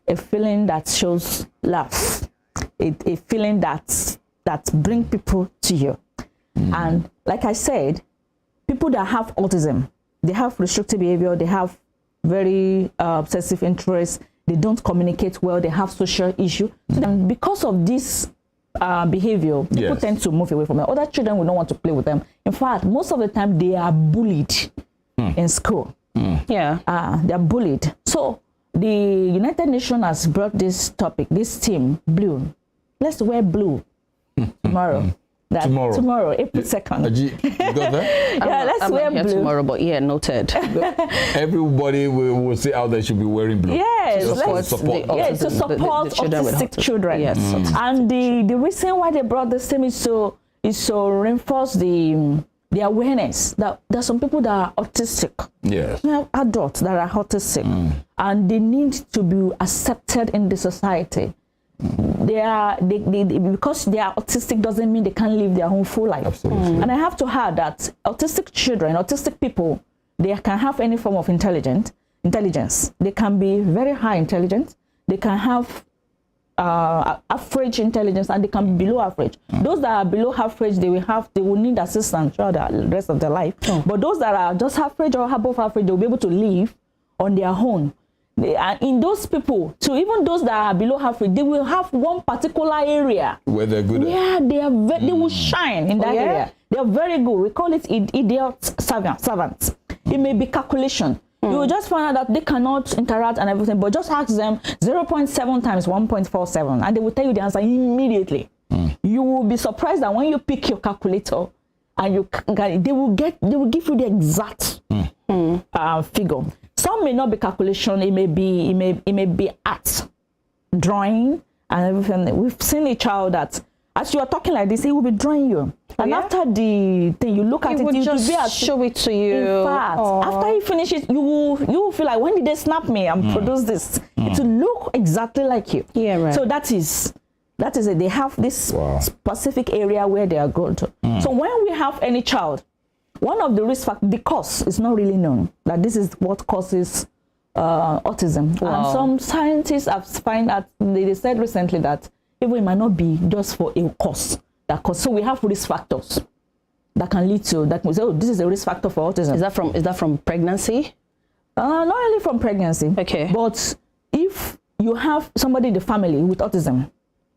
[SPEAKER 9] a feeling that shows love, a feeling that brings people to you. And like I said, people that have autism, they have restrictive behavior, they have very obsessive interests, they don't communicate well, they have social issues. And because of this behavior, people tend to move away from them. Other children will not want to play with them. In fact, most of the time they are bullied in school.
[SPEAKER 3] Yeah.
[SPEAKER 9] They are bullied. So the United Nations has brought this topic, this theme, blue. Let's wear blue tomorrow. Tomorrow, April 2nd.
[SPEAKER 2] You got that?
[SPEAKER 9] Yeah, let's wear blue
[SPEAKER 3] tomorrow, but yeah, noted.
[SPEAKER 2] Everybody will say how they should be wearing blue.
[SPEAKER 9] Yes,
[SPEAKER 3] to
[SPEAKER 9] support
[SPEAKER 3] the children with
[SPEAKER 9] autistic children.
[SPEAKER 3] Yes.
[SPEAKER 9] And the reason why they brought this theme is to reinforce the awareness that there are some people that are autistic.
[SPEAKER 2] Yes.
[SPEAKER 9] We have adults that are autistic, and they need to be accepted in the society. Because they are autistic doesn't mean they can't live their own full life.
[SPEAKER 2] Absolutely.
[SPEAKER 9] And I have to add that autistic children, autistic people, they can have any form of intelligence. They can be very high intelligence. They can have average intelligence, and they can be below average. Those that are below average, they will need assistance throughout the rest of their life. But those that are just average or above average, they'll be able to live on their own. In those people, so even those that are below average, they will have one particular area
[SPEAKER 2] where they're good.
[SPEAKER 9] Yeah, they will shine in that area. They are very good. We call it idiot servants. It may be calculation. You will just find out that they cannot interact and everything, but just ask them 0.7 times 1.47, and they will tell you the answer immediately. You will be surprised that when you pick your calculator and they will give you the exact figure. Some may not be calculation. It may be art, drawing, and everything. We've seen a child that, as you are talking like this, he will be drawing you. And after the thing, you look at it,
[SPEAKER 3] will just
[SPEAKER 9] be
[SPEAKER 3] show it to you.
[SPEAKER 9] In fact, after he finishes, you will feel like, when did they snap me and produce this? It will look exactly like you.
[SPEAKER 3] Yeah, right.
[SPEAKER 9] So that is it. They have this specific area where they are good. So when we have any child, one of the risk factors, the cause is not really known, that this is what causes autism. And some scientists have found that, they said recently that even it might not be just for a cause. So we have risk factors that can lead to that. We say, this is a risk factor for autism.
[SPEAKER 3] Is that from pregnancy?
[SPEAKER 9] Not only from pregnancy.
[SPEAKER 3] Okay.
[SPEAKER 9] But if you have somebody in the family with autism,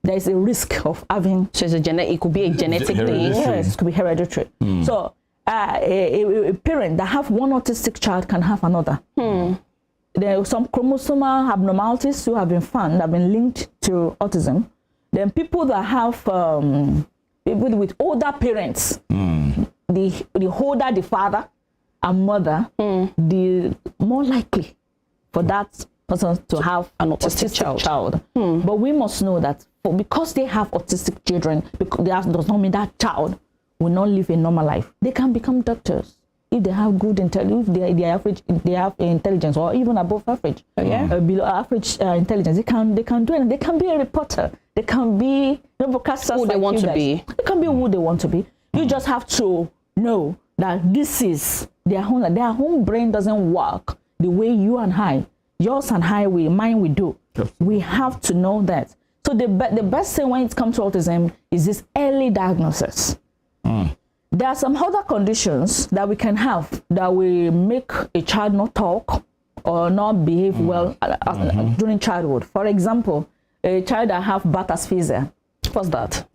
[SPEAKER 9] there is a risk of having.
[SPEAKER 3] So it could be a genetic thing.
[SPEAKER 9] Yes, it could be hereditary. So a parent that have one autistic child can have another. There are some chromosomal abnormalities who have been found, have been linked to autism. Then people that have people with older parents, the older the father and mother, the more likely for that person to have an autistic child. But we must know that because they have autistic children, that does not mean that child will not live a normal life. They can become doctors if they have good intelligence, if they have intelligence, or even above average, below average intelligence. They can do it. They can be a reporter. They can be broadcasters.
[SPEAKER 3] Who they want to be.
[SPEAKER 9] They can be who they want to be. You just have to know that this is their own brain doesn't work the way you and I, yours and mine we do. We have to know that. So the best thing when it comes to autism is this early diagnosis. There are some other conditions that we can have that will make a child not talk or not behave well during childhood. For example, a child that have Bartter-Switzer.
[SPEAKER 3] What's that?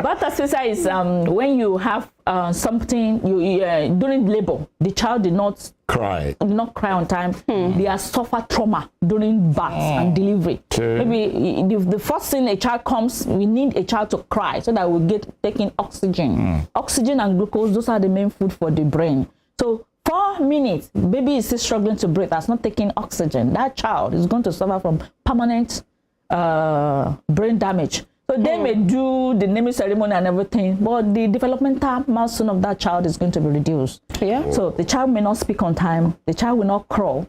[SPEAKER 9] Bartter-Switzer is when you have something during labor, the child did not cry on time. They have suffered trauma during birth and delivery. Maybe the first thing a child comes, we need a child to cry so that we get taking oxygen. Oxygen and glucose, those are the main food for the brain. So 4 minutes, baby is still struggling to breathe, that's not taking oxygen. That child is going to suffer from permanent brain damage. So they may do the naming ceremony and everything, but the developmental milestone of that child is going to be reduced. So the child may not speak on time, the child will not crawl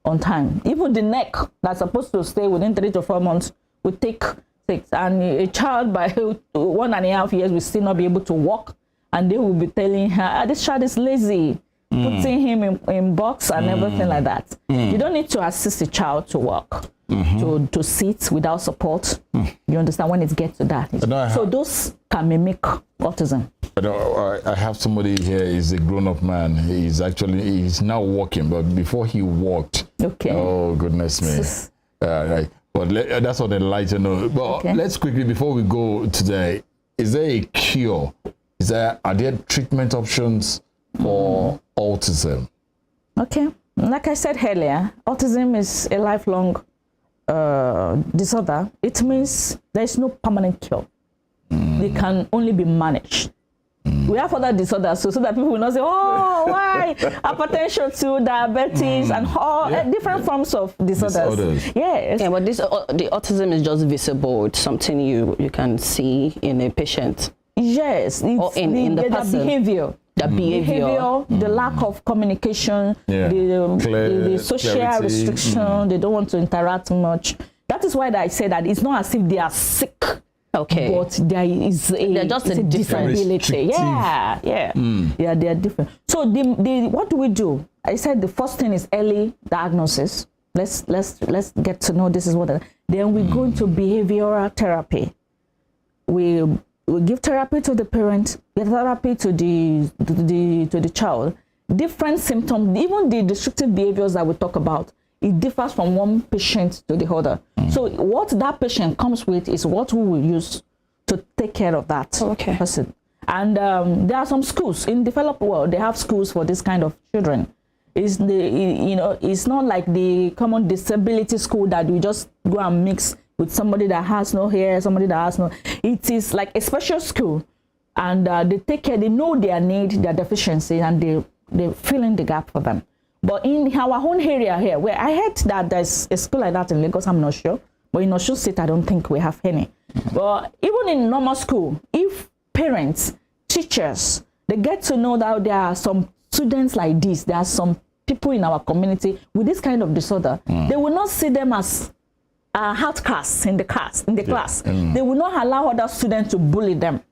[SPEAKER 9] on time. Even the neck that's supposed to stay within 3 to 4 months will take autistic, and a child by 1.5 years will still not be able to walk, and they will be telling her, this child is lazy, putting him in box and everything like that. You don't need to assist the child to walk, to sit without support. You understand when it gets to that. So those can mimic autism.
[SPEAKER 2] I have somebody here. He's a grown-up man. He's now walking, but before he walked, oh goodness me, right. But that's on the lighter note. But let's quickly, before we go today, is there a cure? Are there treatment options for autism? Okay,
[SPEAKER 9] like I said earlier, autism is a lifelong disorder. It means there is no permanent cure. They can only be managed. We have other disorders, so that people will not say, oh, why? Hypertension to diabetes and all different forms of disorders. Yes. Yeah, but the autism is just visible. It's something you can see in a patient. Yes. Or in the person. Behavior. The behavior, the lack of communication, the social clarity. Restriction, they don't want to interact much. That is why I say that it's not as if they are sick. Okay, but they're just a disability. Yeah, they are different. So what do we do? I said the first thing is early diagnosis. Let's get to know this is what. Then we go into behavioral therapy. We give therapy to the parent, give therapy to the child. Different symptoms, even the destructive behaviors that we talk about, it differs from one patient to the other. So what that patient comes with is what we will use to take care of that person. And there are some schools in developed world. They have schools for this kind of children. It's not like the common disability school that we just go and mix with somebody that has no hair, somebody that has no. It is like a special school, and they take care. They know their need, their deficiency, and they fill in the gap for them. But in our own area here, where I heard that there's a school like that in Lagos, I'm not sure. But in Osun State, I don't think we have any. But even in normal school, if parents, teachers, they get to know that there are some students like this, there are some people in our community with this kind of disorder, they will not see them as outcasts in the class. They will not allow other students to bully them.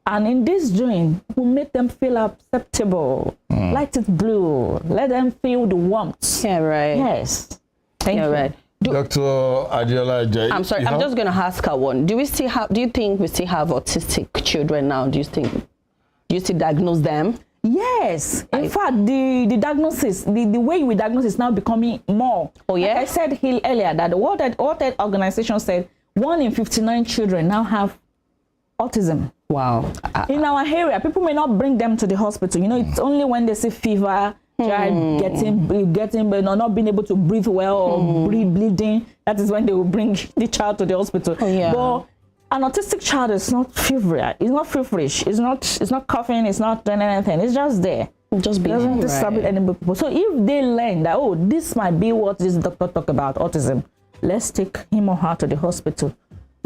[SPEAKER 9] And in this doing, we make them feel acceptable. Light it blue. Let them feel the warmth. Yeah, right. Yes. Thank you. Right.
[SPEAKER 2] Dr. Adiola Ajayi.
[SPEAKER 3] I'm sorry. I'm just going to ask her one. Do you think we still have autistic children now? Do you still diagnose them?
[SPEAKER 9] Yes. In fact, the diagnosis, the way we diagnose is now becoming more. Oh yeah. Like I said earlier that the World Health Organization said 1 in 59 children now have autism. Wow. In our area, people may not bring them to the hospital. It's only when they see fever, child getting but not being able to breathe well or bleeding. That is when they will bring the child to the hospital. Oh, yeah. But an autistic child is not feverish. It's not feverish. It's not coughing. It's not doing anything. It's just there. Just being. Doesn't disturb any people. So if they learn that this might be what this doctor talk about autism, let's take him or her to the hospital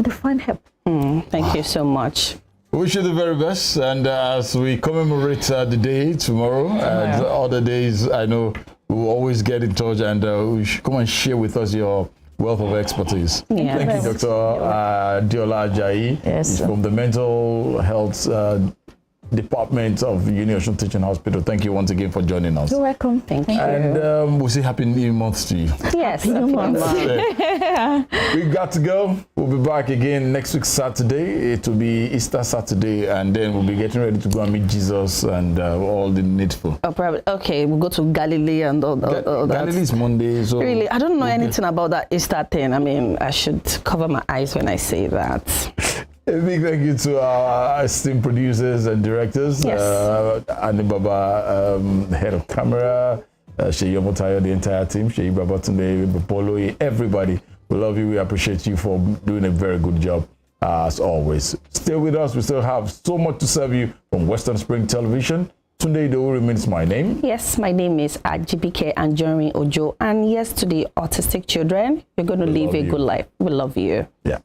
[SPEAKER 9] to find help.
[SPEAKER 3] Thank you so much.
[SPEAKER 2] Wish you the very best, and as we commemorate the day tomorrow and other days, I know we'll always get in touch, and we should come and share with us your wealth of expertise. Yeah. Thank you, Dr. Adiola Ajayi. Yes, from the Mental Health Department of Uniosun Teaching Hospital. Thank you once again for joining us.
[SPEAKER 9] You're welcome. Thank you.
[SPEAKER 2] And we'll say happy new month to you.
[SPEAKER 9] Yes, new month.
[SPEAKER 2] We got to go. We'll be back again next week Saturday. It will be Easter Saturday, and then we'll be getting ready to go and meet Jesus and all the needful.
[SPEAKER 3] Oh, probably. Okay, we'll go to Galilee and all that.
[SPEAKER 2] Galilee is Monday. So
[SPEAKER 3] really, I don't know anything about that Easter thing. I mean, I should cover my eyes when I say that.
[SPEAKER 2] A big thank you to our esteemed producers and directors. Yes. Annie Baba, head of camera, Sheyi Omotayo, the entire team, Sheyi Babatunde, Bapolo, everybody. We love you. We appreciate you for doing a very good job as always. Stay with us. We still have so much to serve you from Western Spring Television. Tunde Idowu remains my name.
[SPEAKER 3] Yes, my name is Ajibike Anjorin Ojo. And yes, to the autistic children, you're going to live a good life. We love you.
[SPEAKER 2] Yeah.